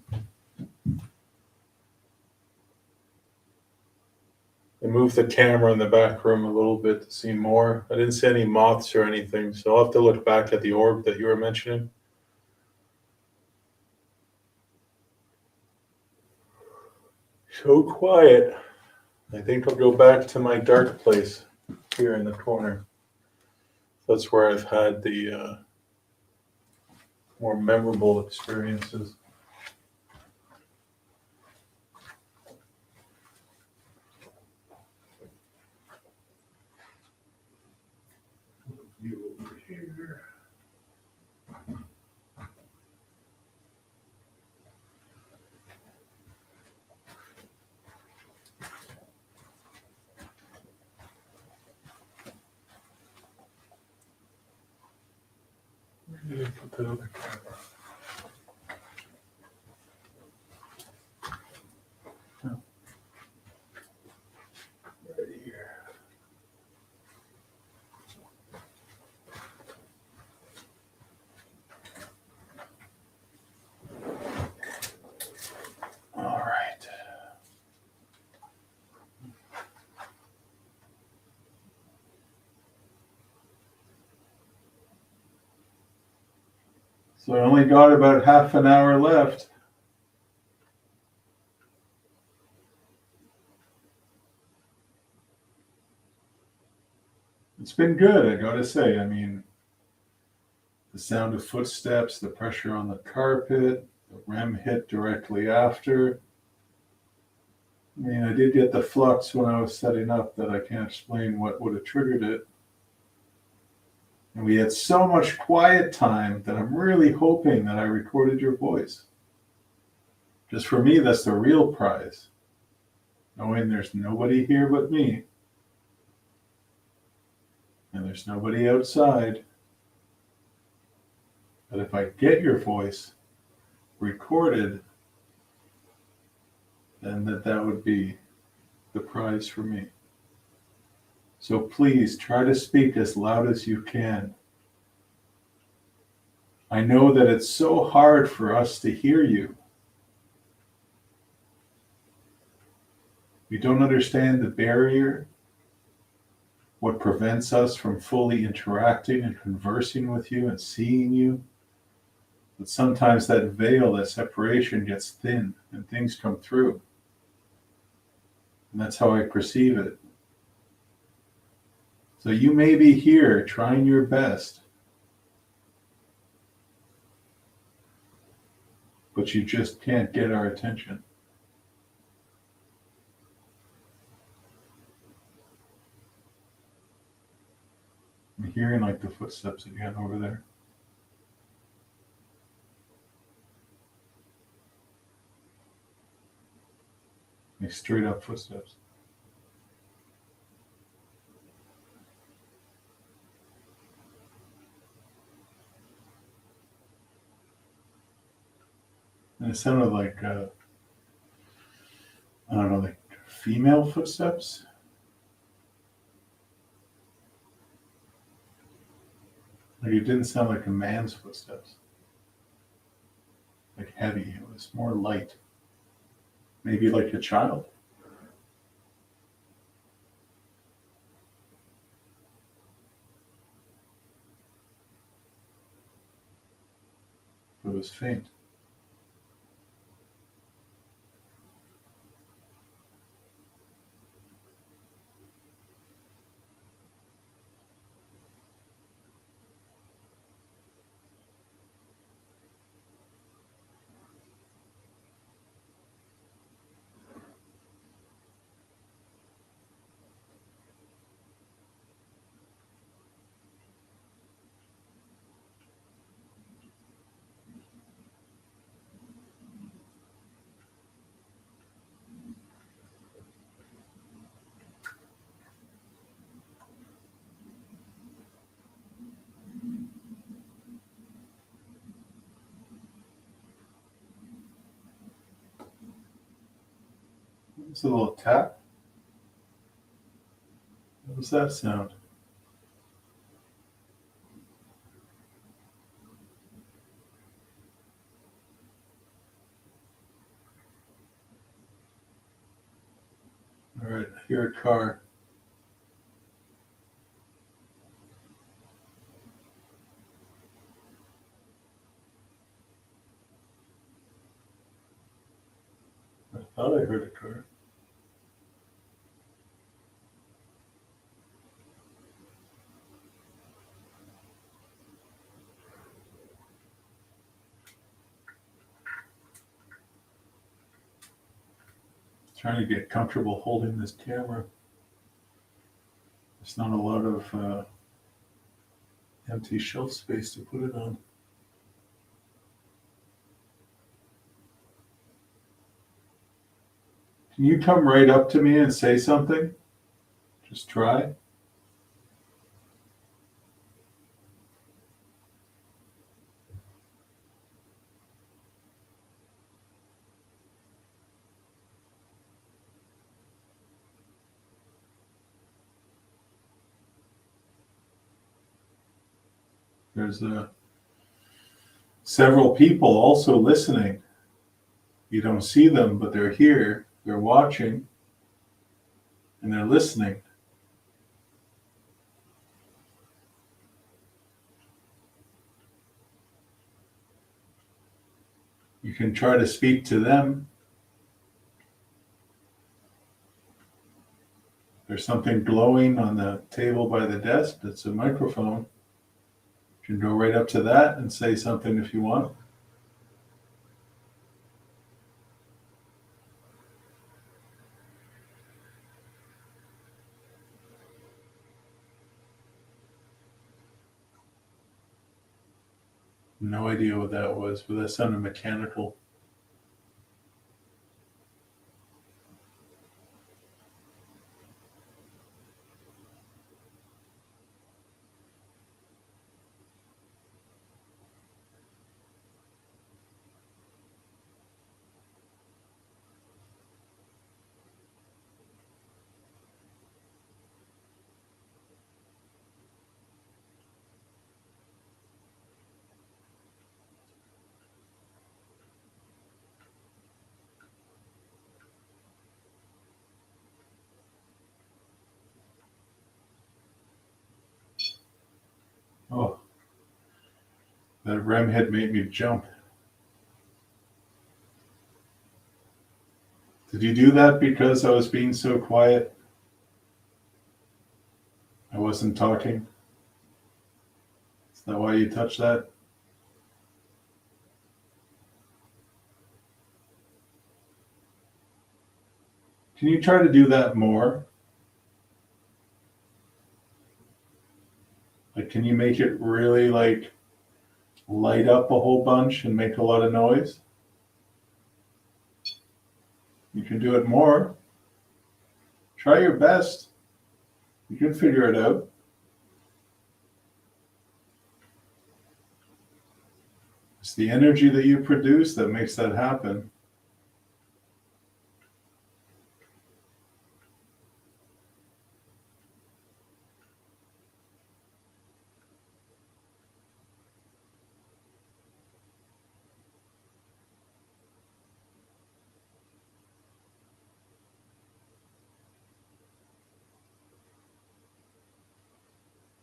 I moved the camera in the back room a little bit to see more. I didn't see any moths or anything, so I'll have to look back at the orb that you were mentioning. So quiet. I think I'll go back to my dark place here in the corner. That's where I've had the more memorable experiences. You over here. Where did I put that other camera? Oh. Right here. All right. So I only got about half an hour left. It's been good, I gotta say. I mean, the sound of footsteps, the pressure on the carpet, the REM hit directly after. I mean, I did get the flux when I was setting up that I can't explain what would have triggered it. And we had so much quiet time that I'm really hoping that I recorded your voice. Just for me, that's the real prize. Knowing there's nobody here but me. And there's nobody outside. But if I get your voice recorded, then that would be the prize for me. So please try to speak as loud as you can. I know that it's so hard for us to hear you. We don't understand the barrier, what prevents us from fully interacting and conversing with you and seeing you. But sometimes that veil, that separation gets thin and things come through. And that's how I perceive it. So you may be here trying your best, but you just can't get our attention. I'm hearing like the footsteps again over there. Like straight up footsteps. And it sounded like, I don't know, like female footsteps. Like it didn't sound like a man's footsteps. Like heavy, it was more light. Maybe like a child. It was faint. It's a little tap. What was that sound? right, I hear a car. I thought I heard a car. Trying to get comfortable holding this camera. There's not a lot of empty shelf space to put it on. Can you come right up to me and say something? Just try. There's several people also listening. You don't see them, but they're here, they're watching, and they're listening. You can try to speak to them. There's something glowing on the table by the desk. That's a microphone. You can go right up to that and say something if you want. No idea what that was, but that sounded mechanical. Oh, that REM had made me jump. Did you do that because I was being so quiet? I wasn't talking? Is that why you touched that? Can you try to do that more? Like, can you make it really like light up a whole bunch and make a lot of noise? You can do it more. Try your best. You can figure it out. It's the energy that you produce that makes that happen.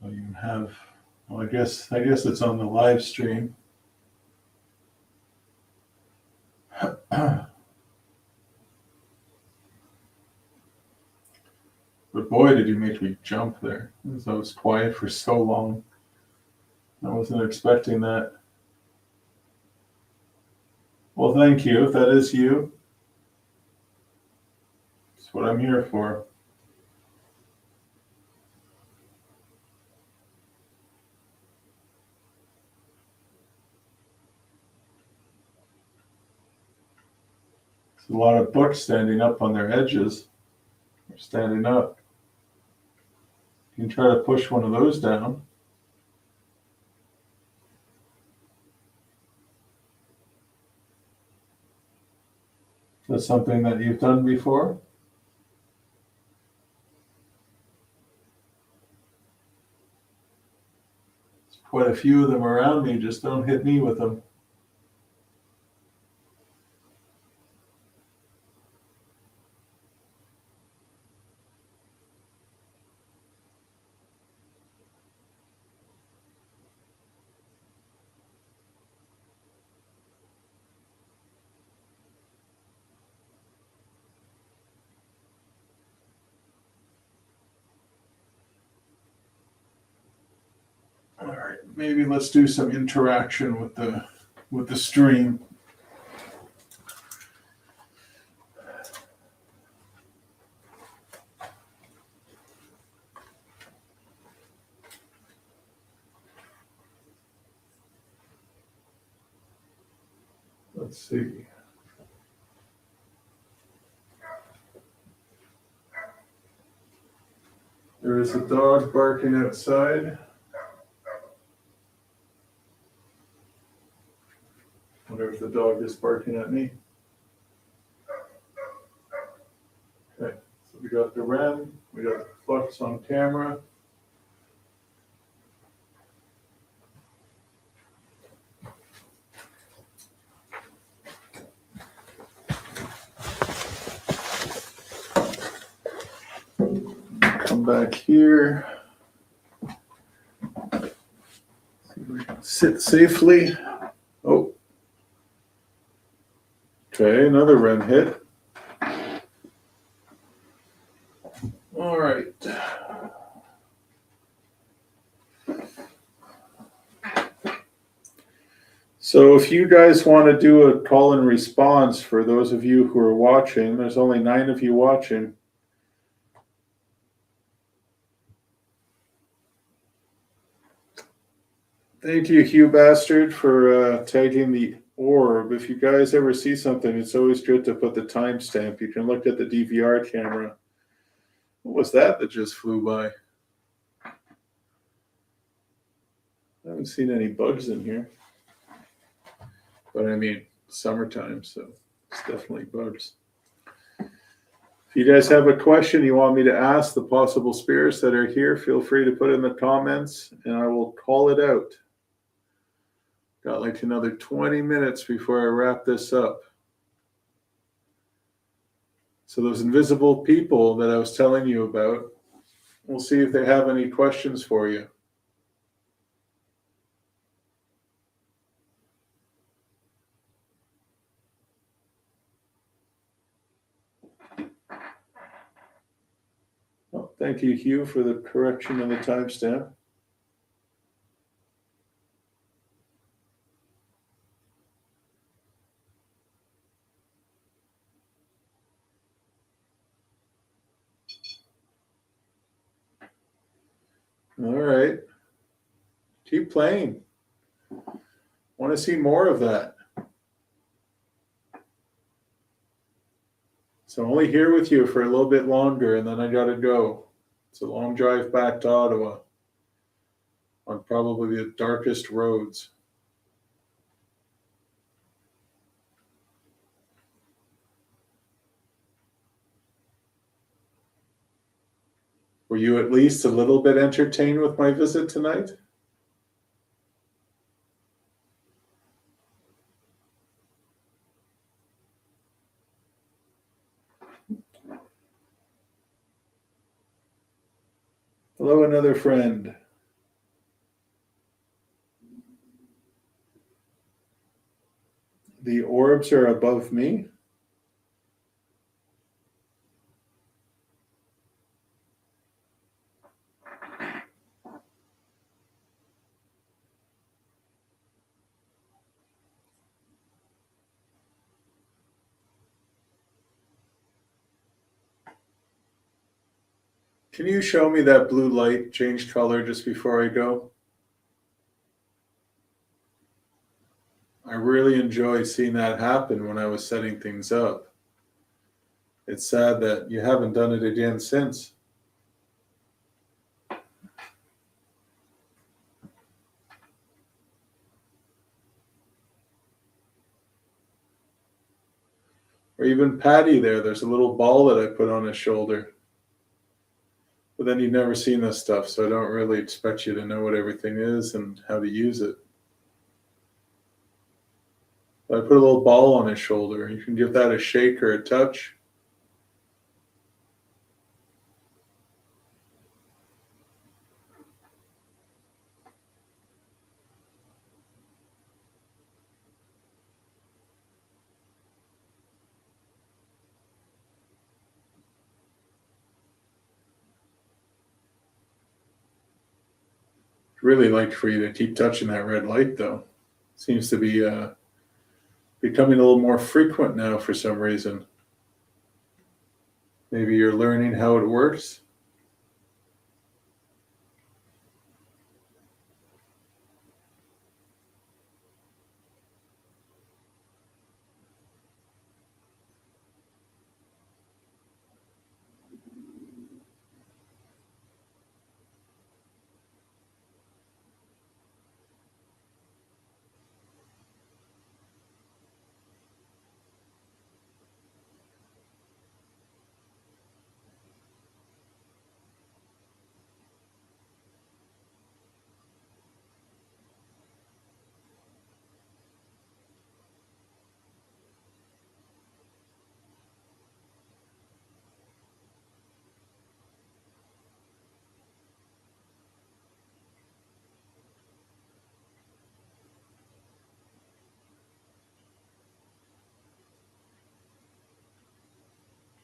Well, you can have, well, I guess it's on the live stream. But boy, did you make me jump there. Because I was quiet for so long. I wasn't expecting that. Well, thank you. If that is you, it's what I'm here for. There's a lot of books standing up on their edges. They're standing up. You can try to push one of those down. That's something that you've done before. There's quite a few of them around me. Just don't hit me with them. right, maybe let's do some interaction with the stream. Let's see. There is a dog barking outside. Wonder if the dog is barking at me. Okay, so we got the wren, we got the flux on camera. Come back here. Sit safely. Oh. Okay, another wren hit. All right. So if you guys want to do a call and response for those of you who are watching, there's only 9 of you watching. Thank you, Hugh Bastard, for tagging the orb. If you guys ever see something, it's always good to put the timestamp. You can look at the DVR camera. What was that just flew by? I haven't seen any bugs in here. But I mean, summertime, so it's definitely bugs. If you guys have a question you want me to ask the possible spirits that are here, feel free to put it in the comments and I will call it out. Got like another 20 minutes before I wrap this up. So those invisible people that I was telling you about, we'll see if they have any questions for you. Well, thank you, Hugh, for the correction of the timestamp. All right. Keep playing. Want to see more of that. So I'm only here with you for a little bit longer and then I got to go. It's a long drive back to Ottawa on probably the darkest roads. Were you at least a little bit entertained with my visit tonight? Hello, another friend. The orbs are above me. Can you show me that blue light change color just before I go? I really enjoyed seeing that happen when I was setting things up. It's sad that you haven't done it again since. Or even Patty there, there's a little ball that I put on his shoulder. But then you've never seen this stuff, so I don't really expect you to know what everything is and how to use it. But I put a little ball on his shoulder. You can give that a shake or a touch. Really like for you to keep touching that red light, though. Seems to be becoming a little more frequent now for some reason. Maybe you're learning how it works.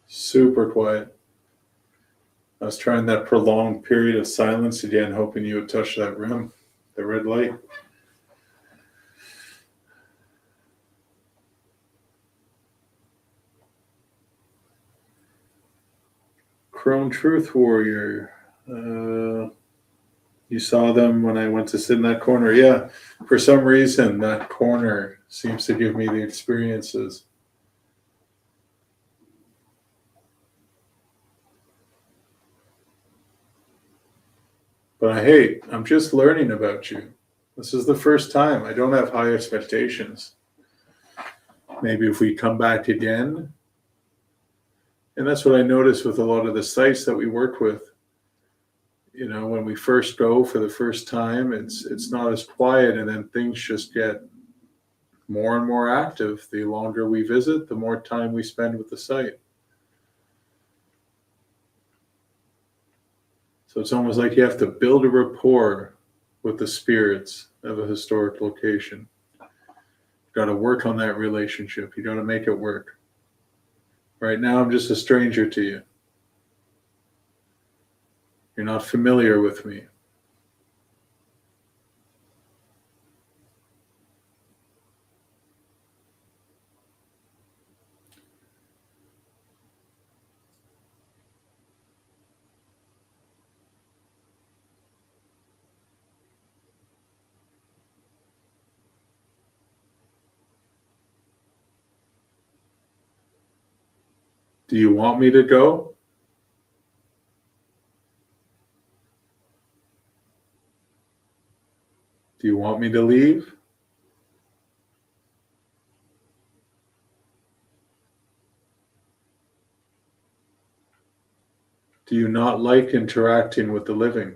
Super quiet. I was trying that prolonged period of silence again, hoping you would touch that rim, the red light. Crone Truth Warrior. You saw them when I went to sit in that corner. Yeah, for some reason, that corner seems to give me the experiences. But I'm just learning about you. This is the first time. I don't have high expectations. Maybe if we come back again. And that's what I noticed with a lot of the sites that we work with. You know, when we first go for the first time, it's not as quiet, and then things just get more and more active. The longer we visit, the more time we spend with the site. So it's almost like you have to build a rapport with the spirits of a historic location. You've got to work on that relationship. You got to make it work. Right now, I'm just a stranger to you. You're not familiar with me. Do you want me to go? Do you want me to leave? Do you not like interacting with the living?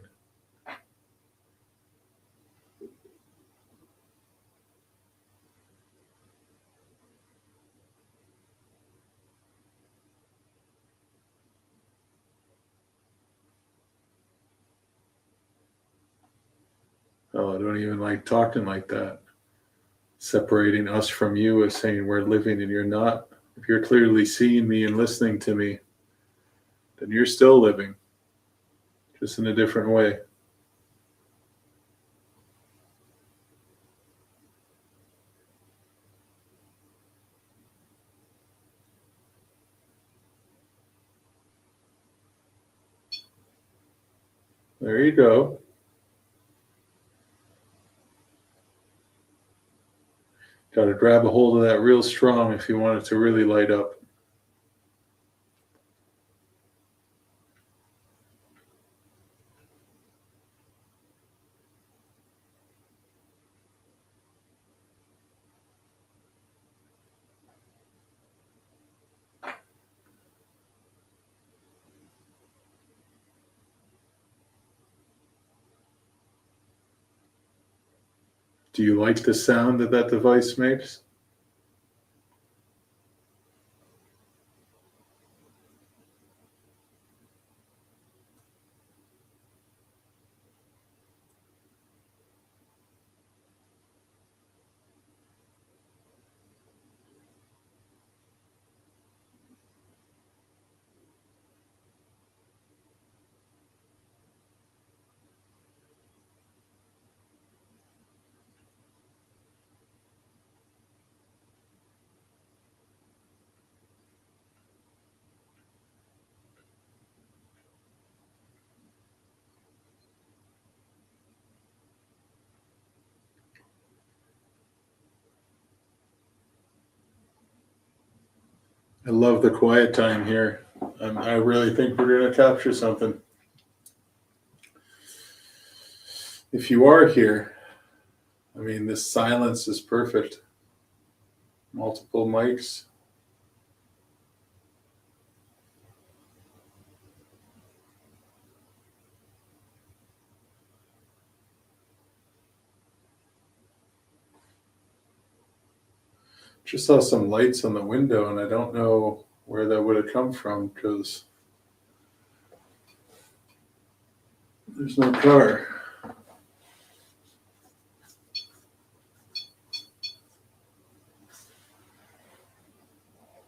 Oh, I don't even like talking like that. Separating us from you is saying we're living and you're not. If you're clearly seeing me and listening to me, then you're still living, just in a different way. There you go. Got to grab a hold of that real strong if you want it to really light up. Do you like the sound that that device makes? I love the quiet time here. I really think we're going to capture something. If you are here, I mean, this silence is perfect. Multiple mics. Just saw some lights on the window, and I don't know where that would have come from because there's no car. Are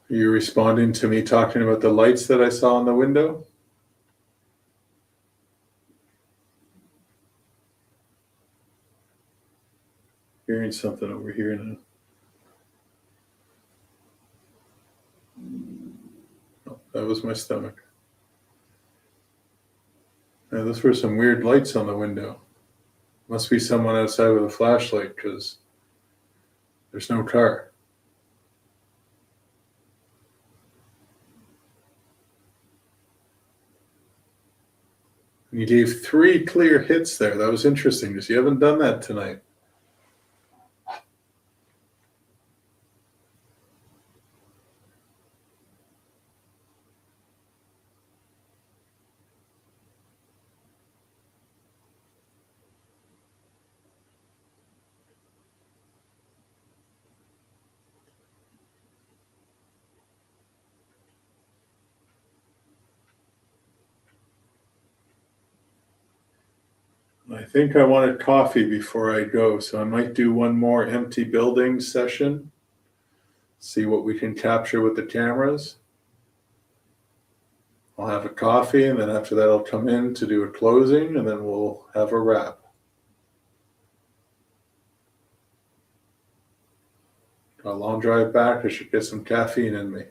you responding to me talking about the lights that I saw on the window? Hearing something over here now. Oh, that was my stomach. Now, those were some weird lights on the window. Must be someone outside with a flashlight because there's no car. You gave 3 clear hits there. That was interesting because you haven't done that tonight. I think I wanted coffee before I go, so I might do one more empty building session. See what we can capture with the cameras. I'll have a coffee, and then after that I'll come in to do a closing, and then we'll have a wrap. Got a long drive back. I should get some caffeine in me.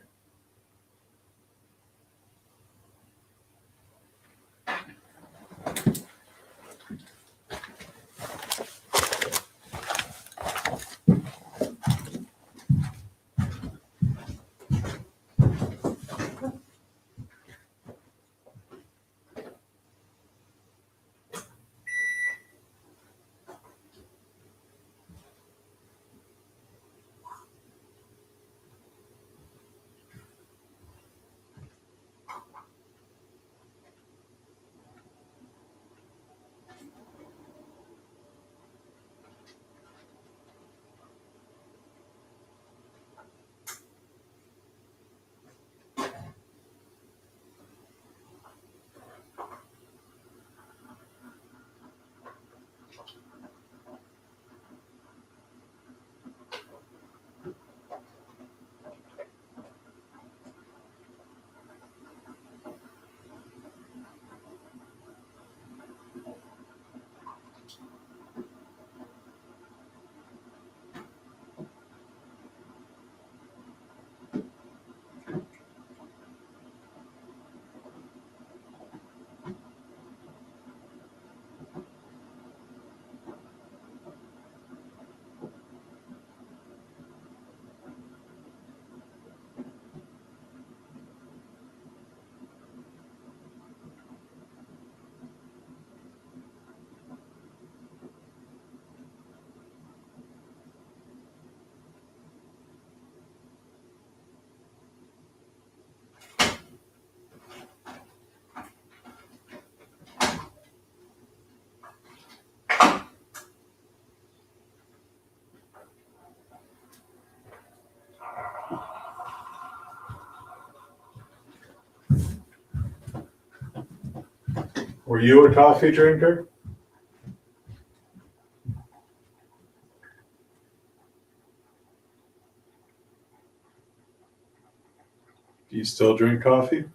Were you a coffee drinker? Do you still drink coffee?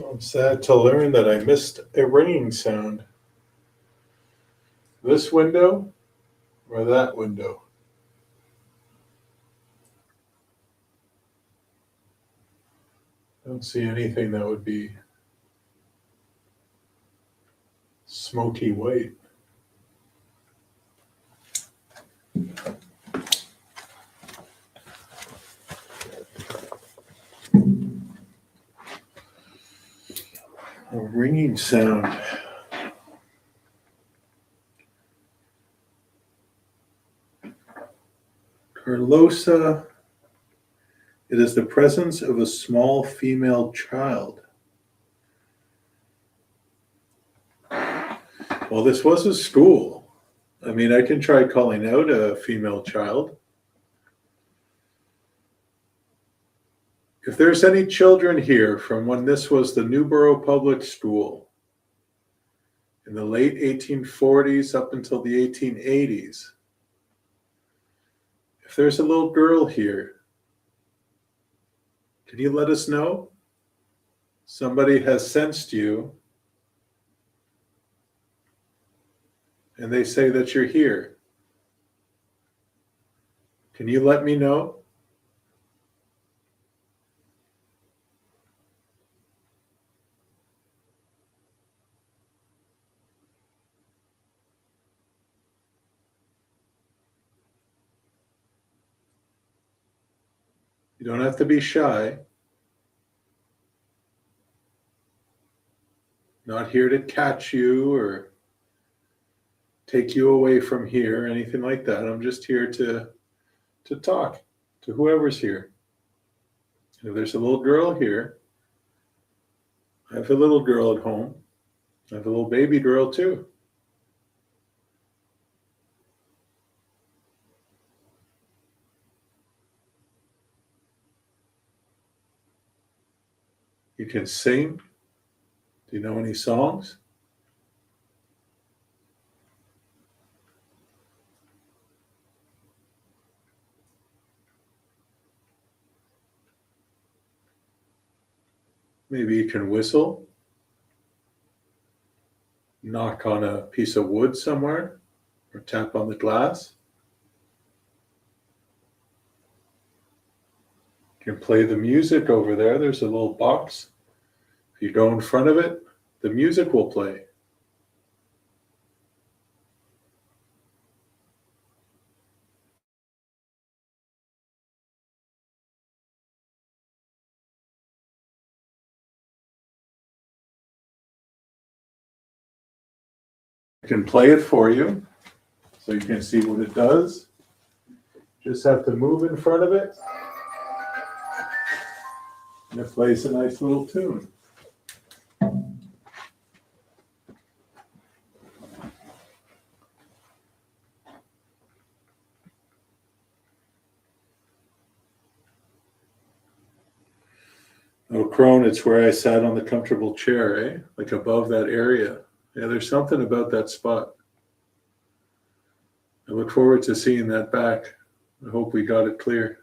I'm sad to learn that I missed a ringing sound. This window or that window? I don't see anything that would be smoky white. A ringing sound. Carlosa, it is the presence of a small female child. Well, this was a school. I mean, I can try calling out a female child. If there's any children here from when this was the Newboro Public School, in the late 1840s up until the 1880s, if there's a little girl here, can you let us know? Somebody has sensed you, and they say that you're here. Can you let me know? You don't have to be shy. Not here to catch you or take you away from here, anything like that. I'm just here to talk to whoever's here. And if there's a little girl here, I have a little girl at home. I have a little baby girl too. You can sing. Do you know any songs? Maybe you can whistle, knock on a piece of wood somewhere, or tap on the glass. You can play the music over there. There's a little box. If you go in front of it, the music will play. I can play it for you so you can see what it does. Just have to move in front of it, and it plays a nice little tune. Oh, Crone, it's where I sat on the comfortable chair, eh? Like above that area. Yeah, there's something about that spot. I look forward to seeing that back. I hope we got it clear.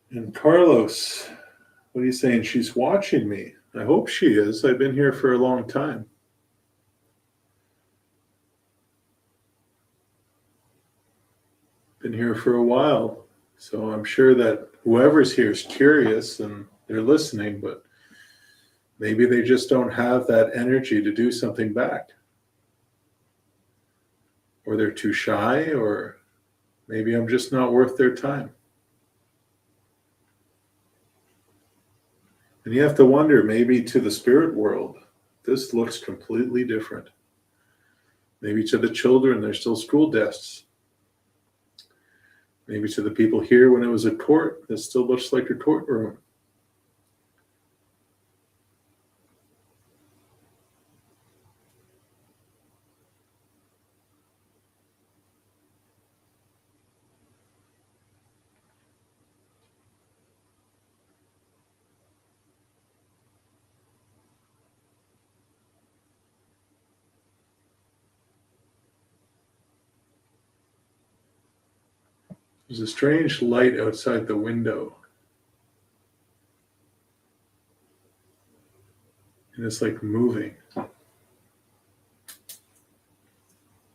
And Carlos, what are you saying? She's watching me. I hope she is. I've been here for a long time. Been here for a while. So I'm sure that whoever's here is curious and they're listening, but maybe they just don't have that energy to do something back. Or they're too shy, or maybe I'm just not worth their time. And you have to wonder, maybe to the spirit world, this looks completely different. Maybe to the children, there's still school desks. Maybe to the people here, when it was a court, this still looks like a courtroom. There's a strange light outside the window. And it's like moving.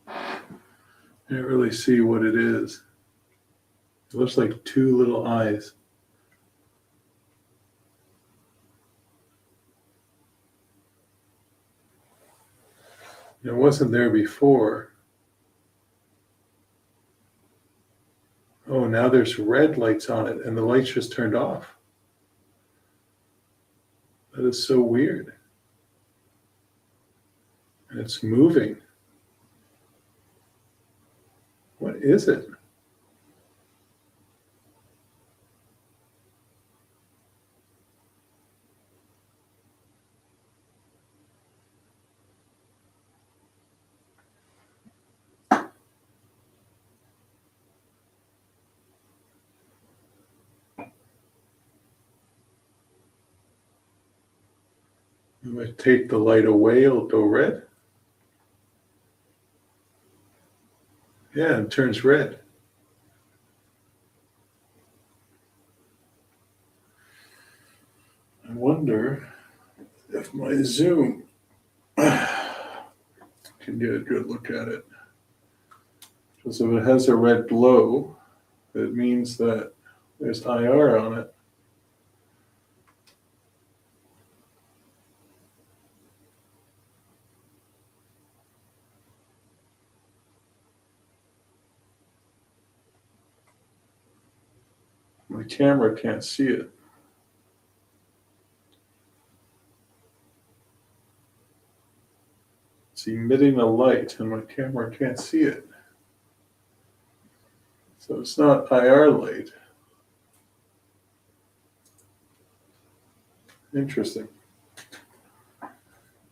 I can't really see what it is. It looks like two little eyes. It wasn't there before. Oh, now there's red lights on it, and the lights just turned off. That is so weird. And it's moving. What is it? If I take the light away, it'll go red. Yeah, it turns red. I wonder if my Zoom can get a good look at it. Because if it has a red glow, it means that there's IR on it. My camera can't see it. It's emitting a light and my camera can't see it. So it's not IR light. Interesting.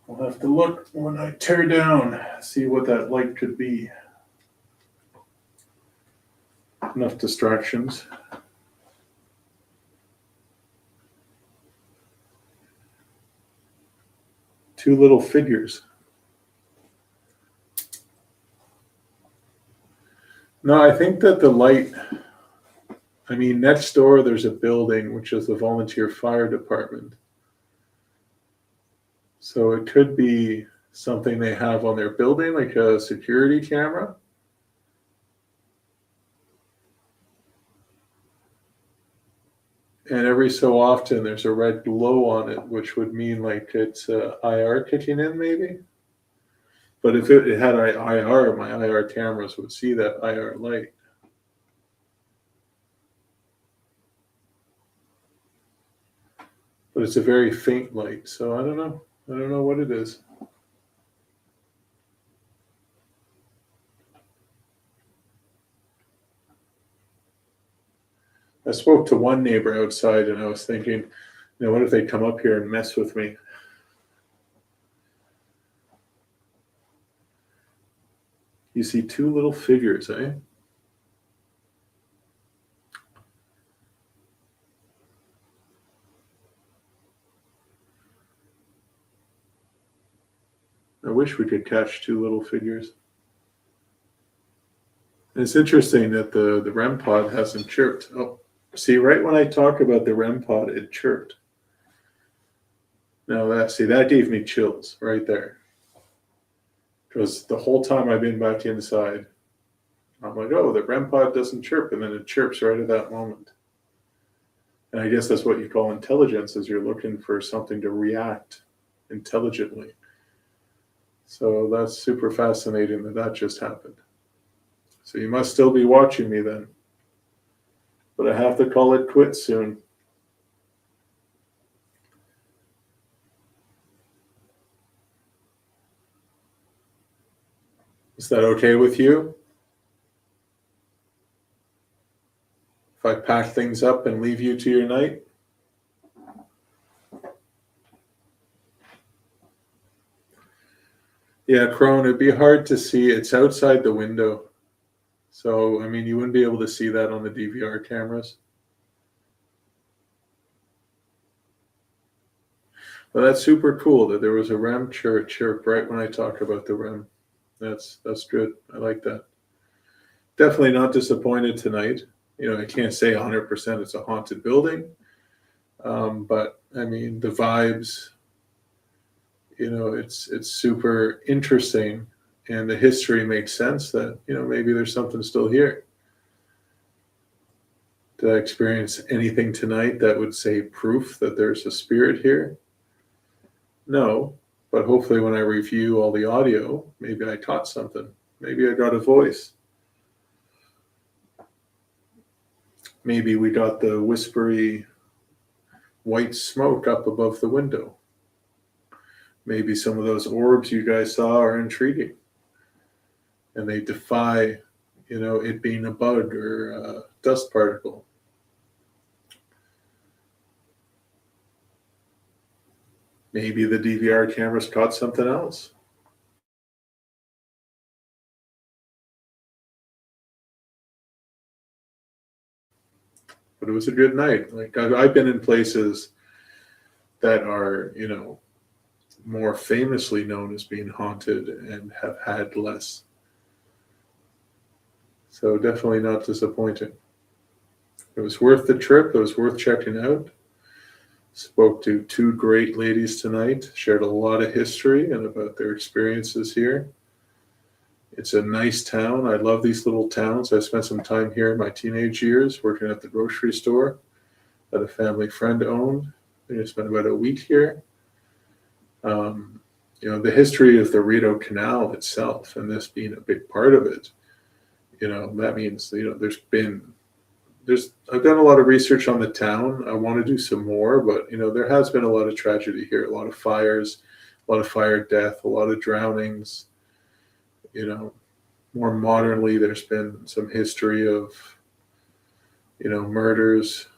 I'll have to look when I tear down, see what that light could be. Enough distractions. Two little figures. No, I think that the light, next door there's a building which is the volunteer fire department. So it could be something they have on their building, like a security camera. And every so often there's a red glow on it, which would mean like it's IR kicking in maybe. But if it had IR, my IR cameras would see that IR light. But it's a very faint light, so I don't know. I don't know what it is. I spoke to one neighbor outside and I was thinking, what if they come up here and mess with me? You see two little figures, eh? I wish we could catch two little figures. And it's interesting that the REM pod hasn't chirped. Oh, see, right when I talk about the REM pod, it chirped. Now that gave me chills right there. Because the whole time I've been back inside, I'm like, oh, the REM pod doesn't chirp, and then it chirps right at that moment. And I guess that's what you call intelligence, is you're looking for something to react intelligently. So that's super fascinating that just happened. So you must still be watching me then. But I have to call it quits soon. Is that okay with you? If I pack things up and leave you to your night? Yeah, Crone, it'd be hard to see. It's outside the window. So, you wouldn't be able to see that on the DVR cameras. But that's super cool that there was a REM chirp right when I talk about the REM. That's good. I like that. Definitely not disappointed tonight. I can't say 100% it's a haunted building, but I mean, the vibes, it's super interesting, and the history makes sense that, maybe there's something still here. Did I experience anything tonight that would say proof that there's a spirit here? No, but hopefully when I review all the audio, maybe I caught something. Maybe I got a voice. Maybe we got the whispery white smoke up above the window. Maybe some of those orbs you guys saw are intriguing, and they defy, it being a bug or a dust particle. Maybe the DVR cameras caught something else. But it was a good night. Like, I've been in places that are, more famously known as being haunted and have had less. So definitely not disappointing. It was worth the trip. It was worth checking out. Spoke to two great ladies tonight, shared a lot of history and about their experiences here. It's a nice town. I love these little towns. I spent some time here in my teenage years working at the grocery store that a family friend owned. I spent about a week here. The history of the Rideau Canal itself, and this being a big part of it, that means, I've done a lot of research on the town. I want to do some more, but, there has been a lot of tragedy here, a lot of fires, a lot of fire death, a lot of drownings. More modernly, there's been some history of, murders.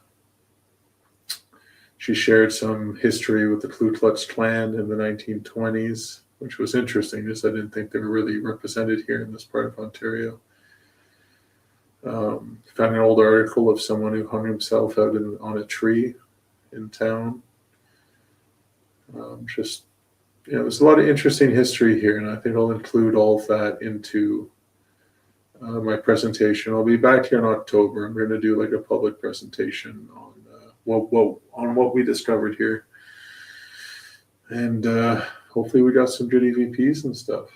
She shared some history with the Ku Klux Klan in the 1920s, which was interesting because I didn't think they were really represented here in this part of Ontario. Found an old article of someone who hung himself out on a tree in town. There's a lot of interesting history here, and I think I'll include all of that into my presentation. I'll be back here in October. I'm going to do like a public presentation on what we discovered here, and hopefully we got some good EVPs and stuff.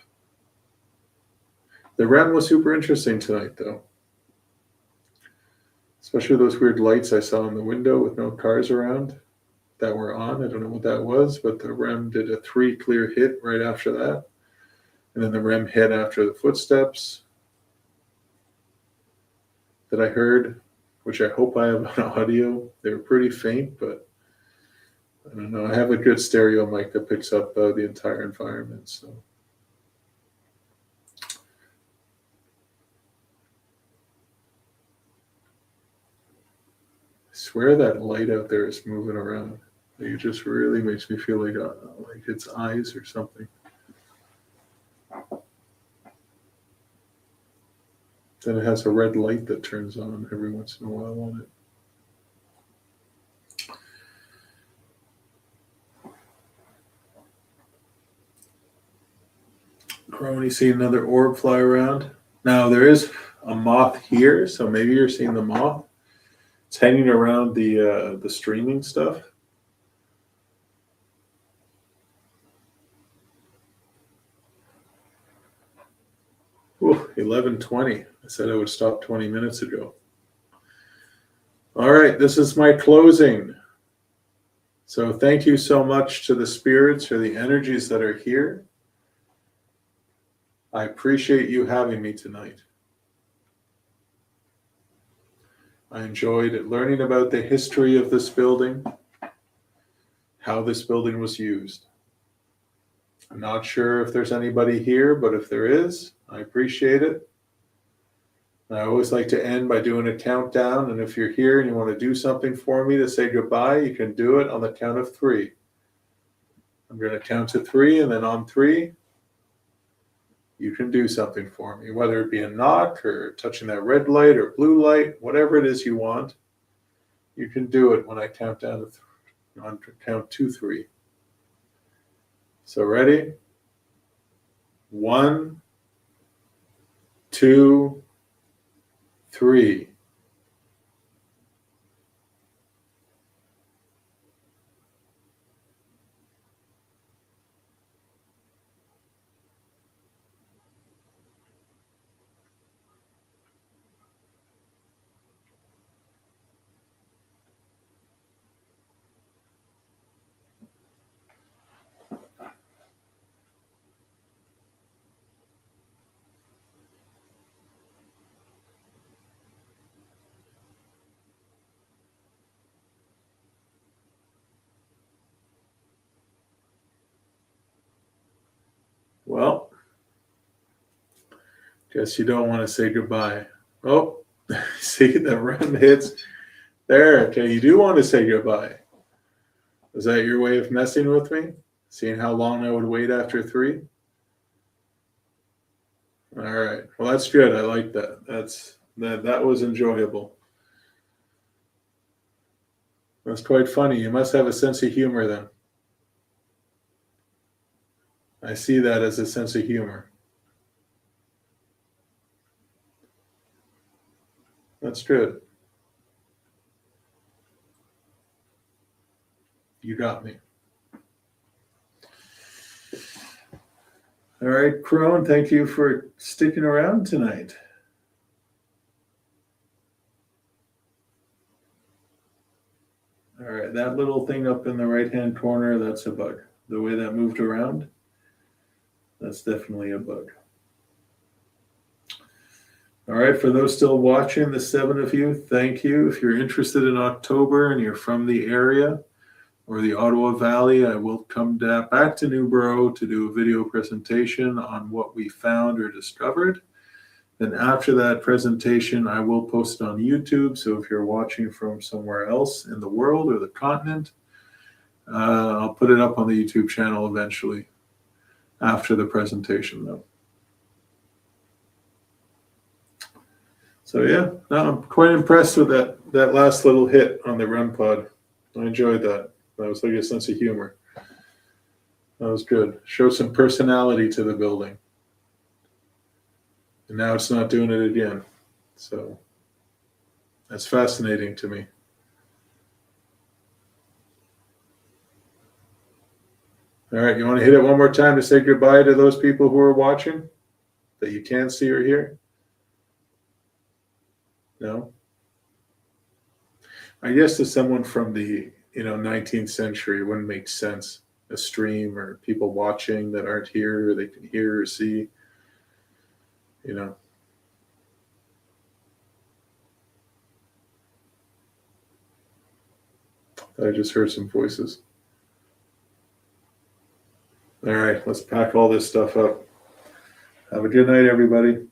The REM was super interesting tonight, though, especially those weird lights I saw in the window with no cars around that were on. I don't know what that was, but the REM did a 3 clear hit right after that, and then the REM hit after the footsteps that I heard, which I hope I have on audio. They were pretty faint, but I don't know. I have a good stereo mic that picks up the entire environment. So I swear that light out there is moving around. It just really makes me feel like it's eyes or something. Then it has a red light that turns on every once in a while on it. Crony, see another orb fly around. Now there is a moth here, so maybe you're seeing the moth. It's hanging around the streaming stuff. Ooh, 11:20. I said I would stop 20 minutes ago. All right, this is my closing. So thank you so much to the spirits or the energies that are here. I appreciate you having me tonight. I enjoyed learning about the history of this building, how this building was used. I'm not sure if there's anybody here, but if there is, I appreciate it. I always like to end by doing a countdown, and if you're here and you want to do something for me to say goodbye, you can do it on the count of 3. I'm going to count to 3, and then on 3, you can do something for me, whether it be a knock or touching that red light or blue light, whatever it is you want. You can do it when I count down to on count 2, 3. So ready? 1, 2, 3. Guess you don't want to say goodbye. Oh, see, the REM hits. There, okay, you do want to say goodbye. Is that your way of messing with me? Seeing how long I would wait after 3? All right. Well, that's good. I like that. That was enjoyable. That's quite funny. You must have a sense of humor then. I see that as a sense of humor. That's good. You got me. All right, Crone, thank you for sticking around tonight. All right, that little thing up in the right-hand corner, that's a bug. The way that moved around, that's definitely a bug. All right, for those still watching, the 7 of you, thank you. If you're interested in October and you're from the area or the Ottawa Valley, I will come back to Newboro to do a video presentation on what we found or discovered. Then after that presentation, I will post it on YouTube. So if you're watching from somewhere else in the world or the continent, I'll put it up on the YouTube channel eventually after the presentation though. So yeah, no, I'm quite impressed with that last little hit on the REM pod. I enjoyed that. That was like a sense of humor. That was good. Showed some personality to the building. And now it's not doing it again. So that's fascinating to me. All right, you want to hit it one more time to say goodbye to those people who are watching that you can't see or hear? No? I guess to someone from the 19th century, it wouldn't make sense. A stream or people watching that aren't here, or they can hear or see. I just heard some voices. All right, let's pack all this stuff up. Have a good night, everybody.